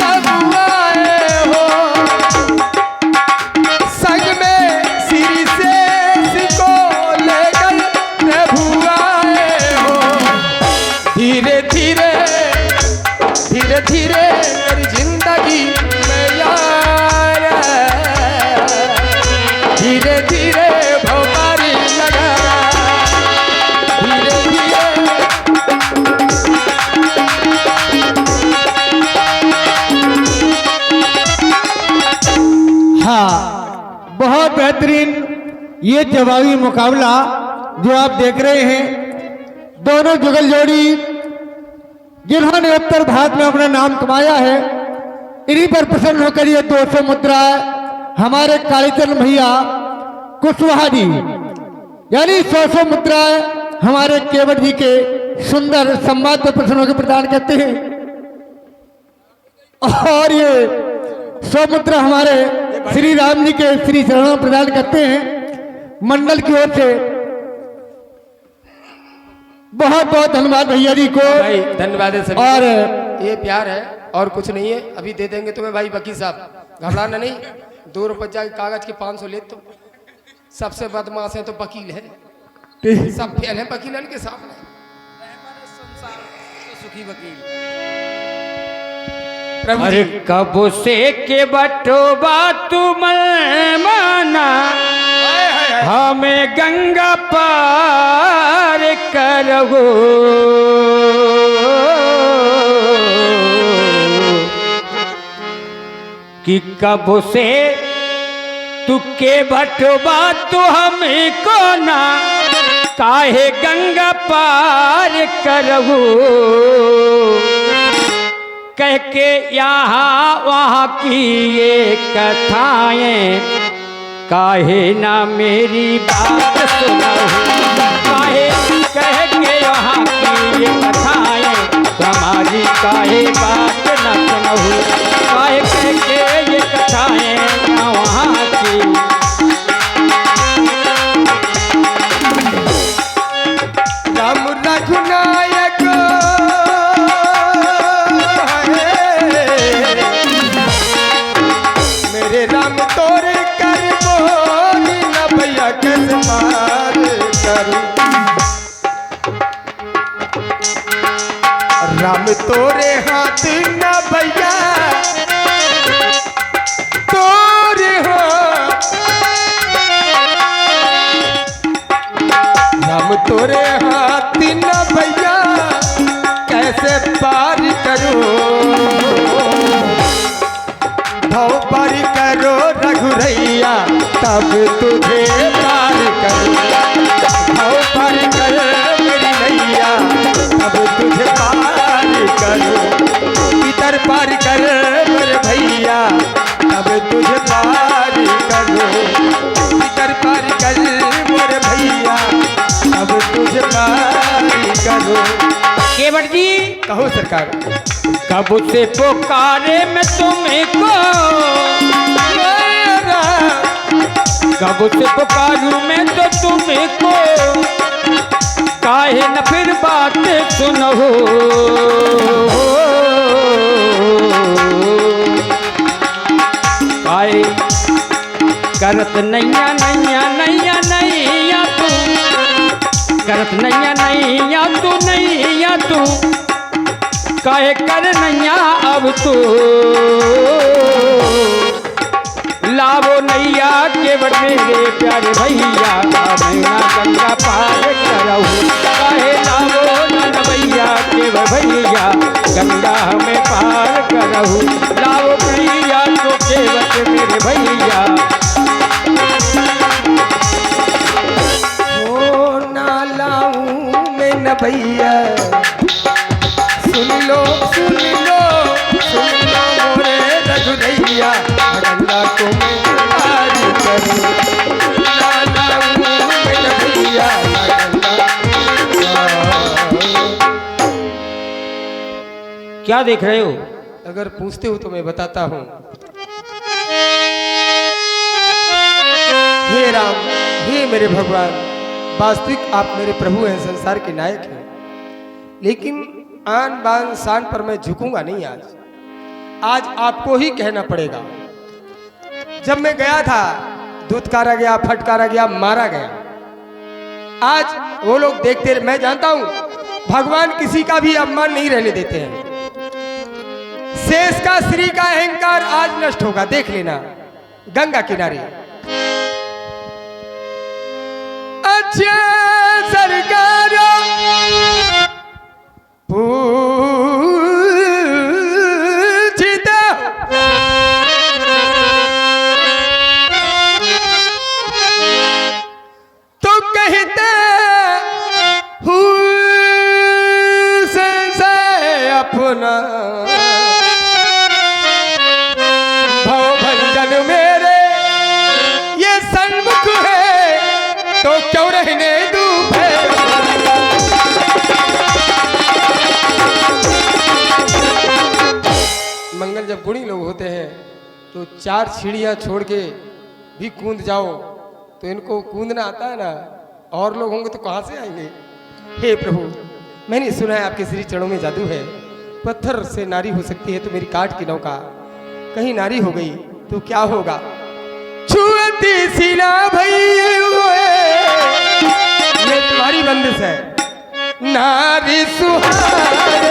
तब आए हो, संग में सिर से सिको लेकर प्रभु आए हो। धीरे धीरे धीरे धीरे मेरी जिंदगी में यार, धीरे धीरे भोपारी लगा, धीरे धीरे। हाँ, बहुत बेहतरीन ये जवाबी मुकाबला जो आप देख रहे हैं, दोनों जुगल जोड़ी जिन्होंने उत्तर भारत में अपना नाम कमाया है, इन्हीं पर प्रसन्न होकर ये 200 मुद्रा हमारे कालीचरण भैया कुशवाहा जी, यानी 100 मुद्रा हमारे केवट जी के सुंदर संवाद पर प्रसन्न होकर प्रदान करते हैं। और ये 100 मुद्रा हमारे श्री राम जी के श्री चरणों में प्रदान करते हैं मंडल की ओर से। बहुत बहुत धन्यवाद भैया जी को। भाई धन्यवाद है सभी। और ये प्यार है और कुछ नहीं है, अभी दे देंगे तुम्हें भाई वकील साहब, घबराना नहीं। 2 रुपया कागज के 500 ले, तो सबसे बदमाश है तो वकील है, सब फेल है वकीलन के सामने। सुखी वकील प्रभु अरे जी। कब से के बटोबा तुम माना, हमें गंगा पार करवो, कि कब से तू के बटोबा तू हमें को ना, काहे गंगा पार करवो, कह के यहाँ वहाँ की ये कथाएं, काहे ना मेरी बात सुनहु, काहे कह के यहाँ की ये कथाएं, हमारी काहे बात न सुनहु, काहे कह के ये कथाएं ना वहाँ की। राम रघुनायक मेरे राम तोरे कर मोरी न भैया कैसे मार करूं, राम तोरे हाथ न भैया तोरे हाथ, राम तोरे हाथ न भैया कैसे पार करूं, भव पार करो रघुरैया तब तुझे पार करूं, भव पार करो मेरी नैया तब तुझे पार करूं, पितर पार कर मेरे भैया तब तुझे पार करूं, पितर पार कर मेरे भैया तब तुझे पार करूं। केवट जी कहो सरकार। कब से पुकारे मैं तुम्हें को, कब से पुकारूं मैं तो तुम्हें को, काहे न फिर बात सुनहो, काहे करत नैया नैया नैया नैया तू, करत नैया नैया तू नैया तू, काहे कर नैया अब तो, लावो नैया केवट मेरे प्यारे भैया, नैया गंगा पार करहु, काहे लावो नन के भैया गंगा हमें पार करहु लाओ प्रिया तो केवट मेरे भैया। ओ ना लाऊं मैं न भैया, सुन लो मोरे रघुरैया, गंगा को मैं पार करूं, ना लाऊं मैं न भैया गंगा। क्या देख रहे हो? अगर पूछते हो तो मैं बताता हूँ। हे राम, हे मेरे भगवान, वास्तविक आप मेरे प्रभु हैं, संसार के नायक हैं, लेकिन आन बान शान पर मैं झुकूंगा नहीं। आज आपको ही कहना पड़ेगा। जब मैं गया था धुतकारा गया, फटकारा गया, मारा गया। आज वो लोग देखते रहे। मैं जानता हूं भगवान किसी का भी अपमान नहीं रहने देते हैं। शेष का श्री का अहंकार आज नष्ट होगा, देख लेना गंगा किनारे। अच्छे सरकार पूछते तो कहते से अपना भवभंजन मेरे ये सन्मुख है तो क्यों रहने दूं। मंगल जब गुणी लोग होते हैं तो 4 सीढ़ियां छोड़ के भी कूद जाओ तो इनको कूदना आता है ना, और लोग होंगे तो कहां से आएंगे। हे प्रभु, मैंने सुना है आपके श्री चरणों में जादू है। पत्थर से नारी हो सकती है तो मेरी काट की नौका कहीं नारी हो गई तो क्या होगा। छुअती सीना भई ये तुम्हारी बंदिश है। नारी सुहाए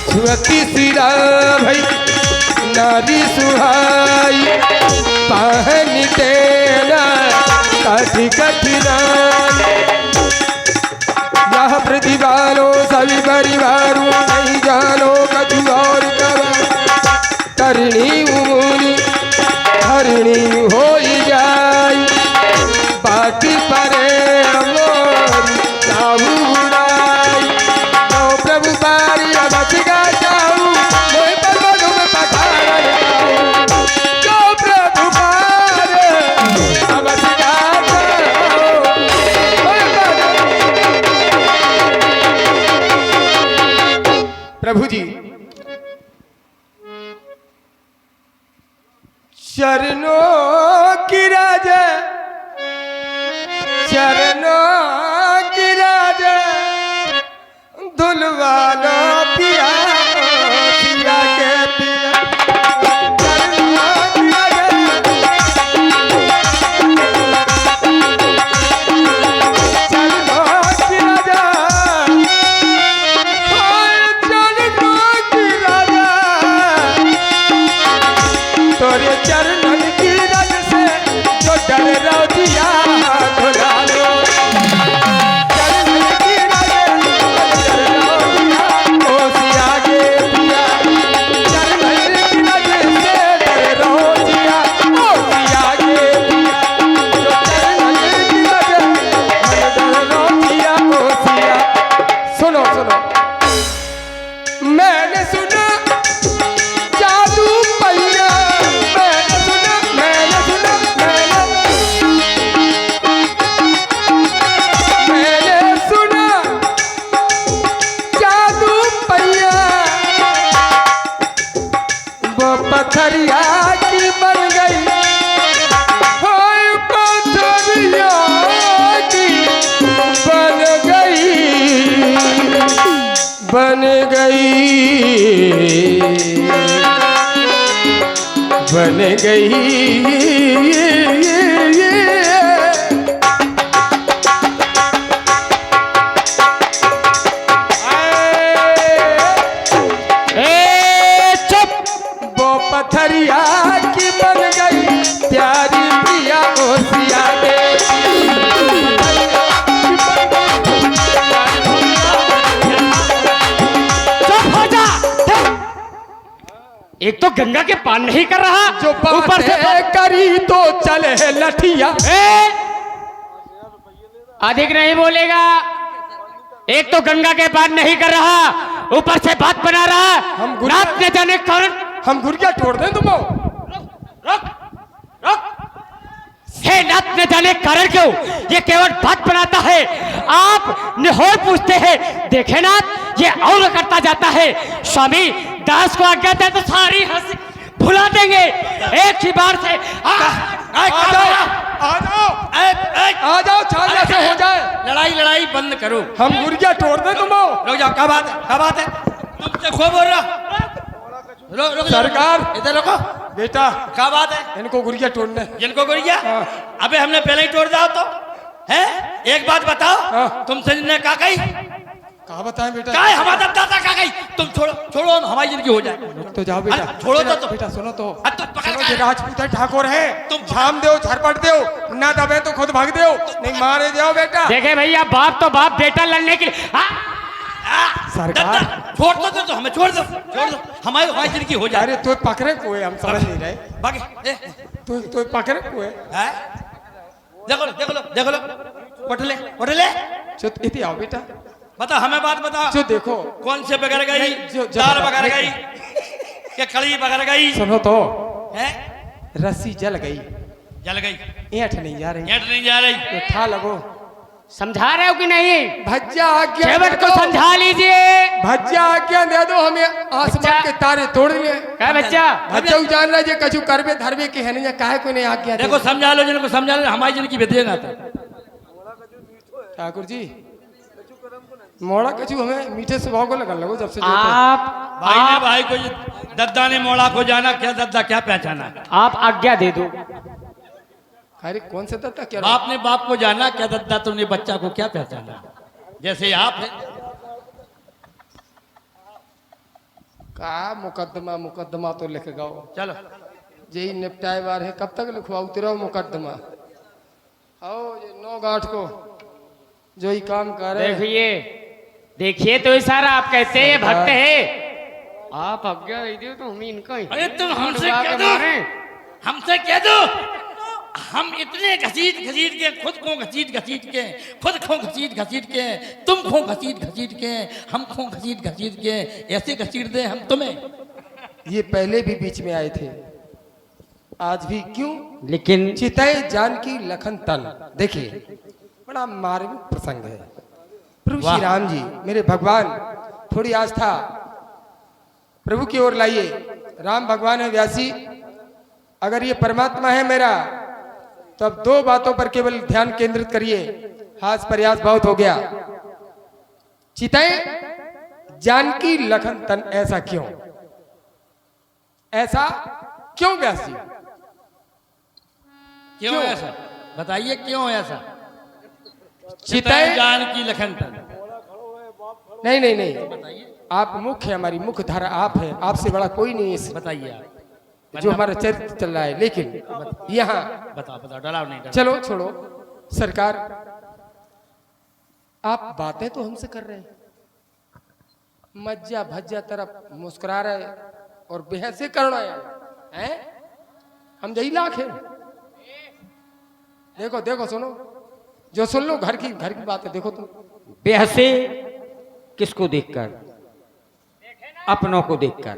छुअती सीना भई नारी सुहाई, पाहनी तेरा कठी कठिनाई। यह प्रतिभालो सभी परिवारों नहीं जानो कछु और करनी उमुनी हरणी हो जाई। बाटी परे मोरी साबुराई तो प्रभु बारी अबच गा जाऊं मोए पर्वतों में पखारा जाऊं तो प्रभु बारी अबच गा जाऊं मोए प्रभु जी चरणों की राजा, चरणों की राजा धुलवाना पिया पिया के पिया। चरणों की राजा, चरणों की राजा, चरणों की राजा, तोरे चरणन की रज से जो डर रोजिया धुला लो। चरणन की रज डर रोजिया ओसिया गे पिया। चरणन की रज से डर रोजिया ओसिया गे पिया। जो चरणन की रज डर रोजिया ओसिया। सुनो सुनो, मैंने सुना जादू पैया, मैंने सुना जादू पैया। वो पथरिया की बन गई, हाय पथरिया की बन गई, बन गई, बन गई। चुप। वो पथरिया की बन गई प्यारी प्रिया ओसिया देवी। एक तो गंगा के पार नहीं कर रहा, जो ऊपर से बातें करी तो चले लठिया। अधिक नहीं बोलेगा। एक तो गंगा के पार नहीं कर रहा, ऊपर से बात बना रहा। हम रात न जाने कारण हम गुड़िया तोड़ दें तुम। रुक रुक, हे नाथ न जाने कारण क्यों ये केवल बात बनाता है। आप निहोर पूछते हैं, देखे नाथ ये और करता जाता है। स्वामी दास को आज्ञा दे तो सारी हंसी भुला देंगे एक ही बार से। आ जाओ, छाल से हो जाए। लड़ाई बंद करो। हम गुड़िया तोड़ दें तुम। रुक जाओ, क्या बात है तुमसे खो बोल रहा। रुक सरकार इधर रुको बेटा, क्या बात है? इनको गुड़िया तोड़ने। जिनको गुड़िया अबे हमने पहले ही तोड़ दिया तो है। एक बात बताओ, हाँ। तुमसे ने कहा कही कहा बताएं बेटा? क्या है हमारा दादा कहा गई? तुम छोड़ो हमारी जिंदगी हो जाए। तो जाओ बेटा, अरे छोड़ो तो बेटा सुनो तो। तुम पकड़ सुनो, के ये राजपूत है, ठाकुर है। तुम झाम दो, झरपट दो, ना दबे तो खुद भाग दो, नहीं मारे जाओ बेटा। देखे भैया, बाप तो बाप, बेटा लड़ने के लिए सरकार छोड़ दो हमें, छोड़ दो हमारी जिंदगी हो जाए। अरे तो पकड़े को है, हम समझ नहीं रहे। बाकी तो पकड़े को है। देखो लो उठ ले चुप इति आओ बेटा। बता हमें बात बता। जो देखो कौन से बगैर गई? नहीं, जो दाल बगैर गई क्या कड़ी बगैर गई? सुनो तो, है रस्सी जल गई, जल गई, ऐंठ नहीं जा रही, नेट नहीं जा रही। तो ठा लगो। समझा रहे हो कि नहीं? भज्जा आज्ञा केवट दे को दो। समझा लीजिए। भज्जा आज्ञा दे दो, हमें आसमान बच्चा। के तारे तोड़ लिए। क्या बच्चा? भज्जा जान रहा है कछु करबे धरबे के है नहीं, काहे को नहीं आज्ञा दे। देखो समझा लो, जिनको समझा लो, हमारी जिंदगी बेदिएगा। ठाकुर जी मोड़ा कछु हमें मीठे स्वभाव को लगन लगो जब से आप भाई को दद्दा ने मोड़ा को जाना, क्या दद्दा क्या पहचाना? आप आज्ञा दे दो। अरे कौन सा दत्ता क्या बाप ने बाप को जाना, क्या दद्दा तुमने बच्चा को क्या पहचाना? जैसे आप है। का मुकदमा तो लिख गाओ। चलो यही निपटाए बार है, कब तक लिखवाओ तेरा मुकदमा। आओ ये 9 गांठ को जो ही काम कर रहे। देखिए तो इशारा आप कहते हैं भक्त है। आप आज्ञा दे दो तो हम इनका ही अरे तुम हमसे डुबा कह के दो, मारे। हमसे कह दो। हम इतने घसीट के खुद को घसीट के खुद खो घसीट के तुम खो घसीट के हम खो घसीट के ऐसे घसीट दे हम तुम्हें। ये पहले भी बीच में आए थे, आज भी क्यों? लेकिन चितई जानकी लखन तन। देखिए बड़ा मार्मिक प्रसंग है। प्रभु श्री राम जी मेरे भगवान, थोड़ी आस्था प्रभु की ओर लाइए। राम भगवान है व्यासी, अगर ये परमात्मा है मेरा, तब 2 बातों पर केवल ध्यान केंद्रित करिए। हास प्रयास बहुत हो गया। चितई जानकी लखन तन, ऐसा क्यों? ऐसा क्यों व्यास जी? क्यों ऐसा बताइए, क्यों ऐसा? चितई जान की लखन तन। नहीं, आप मुख्य है, हमारी मुख्य धारा आप है, आपसे बड़ा कोई नहीं है बताइए आप, जो हमारा चरित्र चल रहा है। लेकिन यहाँ बताओ डराओ नहीं, चलो छोड़ो सरकार, आप बातें तो हमसे कर रहे हैं, मज्जा भज्जा तरफ मुस्कुरा रहे और बेहसे करना है। हम यही लाख है। देखो सुनो, जो सुन लो घर की बात है। देखो तुम बेहसे किसको देखकर? अपनों को देखकर।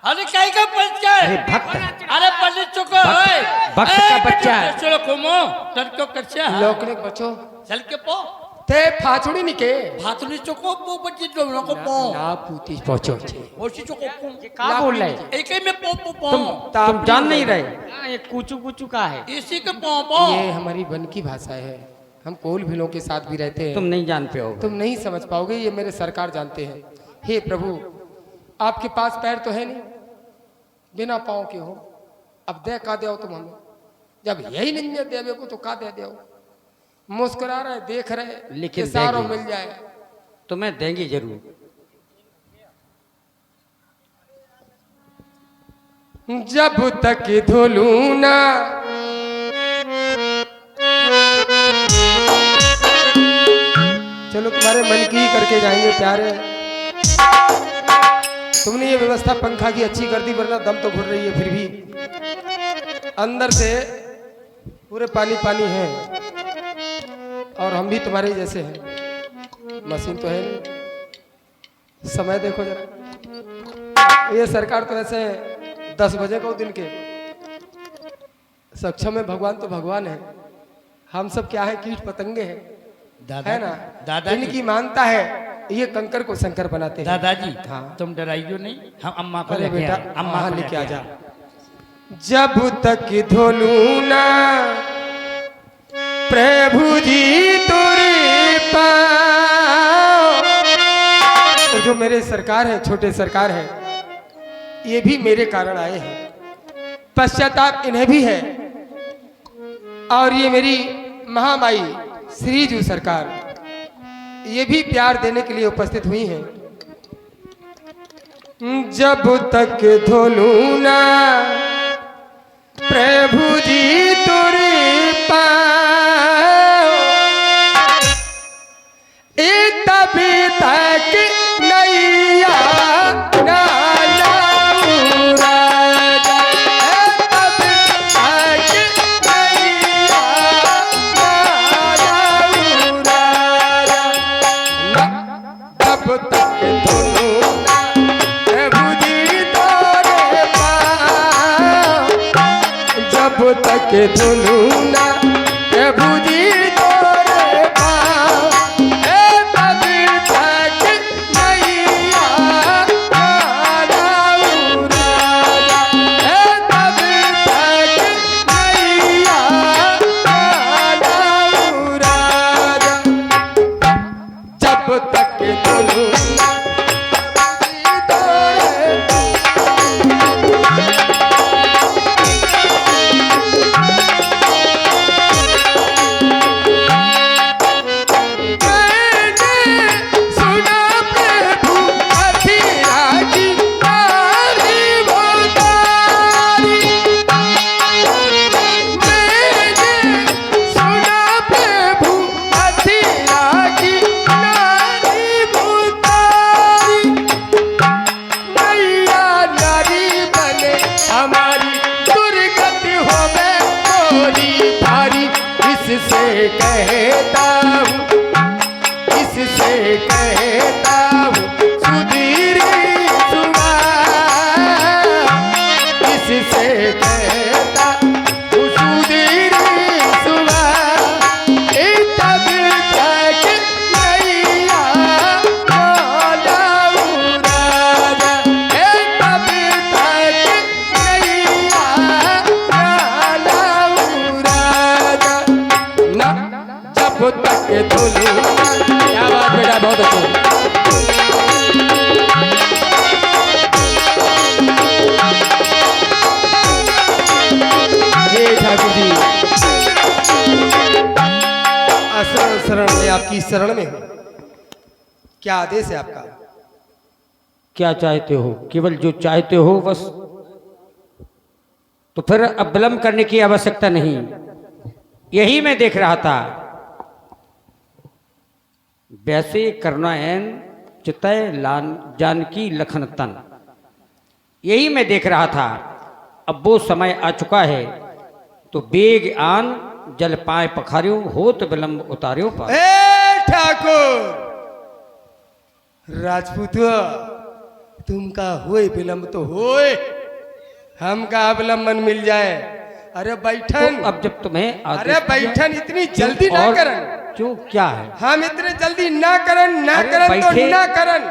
अरे कहीं का बच्चा है? अरे भक्त, अरे पल्ली चुको है, भक्त का बच्चा है। चलो कोमो टटको करछा लोकने बचो चल के पो ते फाचुड़ी निके भातुली चुको पो बच्ची जो नको पो ना पूती पहुंचो ओसी चुको पो क्या बोल रहे हैं? एक ही में पो पो पो तुम जान नहीं रहे? ये कुचू का है। इसी के पो पो। ये हमारी वन की भाषा है, हम कोल भीलों के साथ भी रहते हैं। तुम नहीं जानते हो। तुम नहीं समझ पाओगे, ये मेरे सरकार जानते हैं। हे प्रभु, आपके पास पैर तो है नहीं, बिना पाँव के हो, अब दे का दे तुम हमें। जब यही नहीं है देवे को तो का दे दो। मुस्कुरा रहे, देख रहे, लेकिन सारों देंगे। मिल जाए। तुम्हें देंगे जरूर। जब तक धुलू ना चलो तुम्हारे मन की ही करके जाएंगे प्यारे। तुमने ये व्यवस्था पंखा की अच्छी कर दी, वरना दम तो घुट रही है फिर भी। अंदर से पूरे पानी पानी है, और हम भी तुम्हारे जैसे हैं। मशीन तो है नहीं। समय देखो जरा, ये सरकार तो ऐसे 10 बजे को दिन के सक्षम है। भगवान तो भगवान है, हम सब क्या है, कीट पतंगे हैं, है ना। दादाजी। इनकी मानता है ये कंकर को शंकर बनाते हैं। दादाजी, हाँ। तुम डराइयो नहीं, हम अम्मा को अरे लेके बेटा, आए, अम्मा हाँ को लेके आ लेके जा। आए। जब तक धोलू ना प्रभु जी तुरी पाँव। तो जो मेरे सरकार है, छोटे सरकार है, ये भी मेरे कारण आए हैं। पश्चाताप इन्हें भी है, और ये मेरी महामाई श्रीजू सरकार, ये भी प्यार देने के लिए उपस्थित हुई हैं। जब तक धोलू ना प्रभु जी तुरी पाँव, तभी तक नैया ना लाऊं राजा। तभी तक नैया ना लाऊं राजा। जब तक धोलू ना प्रभु जी तोरे पाँव, जब तक धोलू ना प्रभु जी तोरे पाँव, तभी तक नैया ना लाऊं राजा। तभी तक नैया ना लाऊं राजा। जब तक धोलू ना हमारी दुर्गति होवे थोड़ी भारी। इससे कहता हूँ, इससे कहता हूँ सुधीर सुबह। इससे कहता हूँ सुधीर सुबह। तभी तक नैया ना लाऊं राजा। तभी तक नैया ना लाऊं राजा। ना जब तक धोलू। क्या बात बेटा, बहुत अच्छा। ये ठाकुर जी, असरण शरण में आपकी शरण में हूँ। क्या आदेश है आपका? क्या चाहते हो? केवल जो चाहते हो बस। तो फिर अब विलंब करने की आवश्यकता नहीं। यही मैं देख रहा था। वैसे करुणायन चितय लान जानकी लखन तन, यही मैं देख रहा था। अब वो समय आ चुका है, तो बेग आन जल पाए पखारियों, होत विलंब उतारियों पर। ए ठाकुर राजपूत, तुमका होए विलंब तो होए, हमका अवलंबन मिल जाए। अरे बैठन, तो अब जब तुम्हें अरे बैठन इतनी जल्दी ना और करन। क्यों, क्या है? हम इतने जल्दी ना करन, ना अरे करन तो बैठे। ना करन।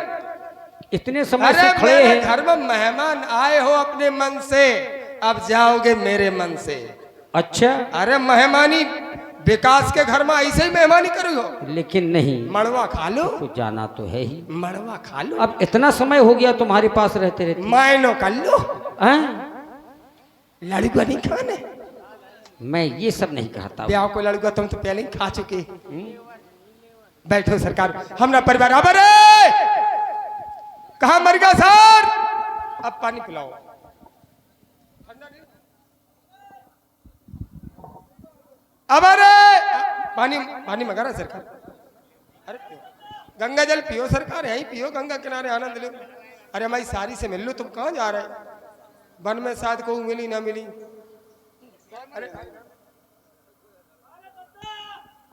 इतने समय अरे से खड़े मेरे हैं। घर में मेहमान आए हो अपने मन से, अब जाओगे मेरे मन से। अच्छा, अरे मेहमानी विकास के घर में ऐसे ही मेहमानी करो हो। लेकिन नहीं, मड़वा खा लो, तो जाना तो है ही। मड़वा खा लो, अब इतना समय हो गया तुम्हारे पास रहते रहते। मायनो कर लो, हैं? लड़ुआ नहीं खाने। मैं ये सब नहीं कहता। ब्याह को लड़ुआ तुम तो पहले ही खा चुके। बैठो सरकार, हमरा परिवार। अबे कहा मर गया सर? अब पानी पिलाओ। अब अरे पानी पानी मंगा रहा है सरकार। अरे पियो, गंगा जल पियो सरकार, यही पियो, गंगा किनारे आनंद लो। अरे हमारी सारी से मिल लो, तुम कहाँ जा रहे? वन में शायद को मिली ना मिली। अरे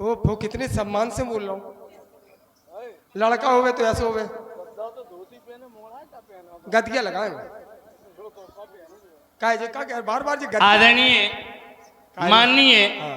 वो कितने सम्मान से बोल रहा हूँ। लड़का होवे तो ऐसे होवे, गदिया लगाए का बार बार जी आदरणीय माननीय हाँ।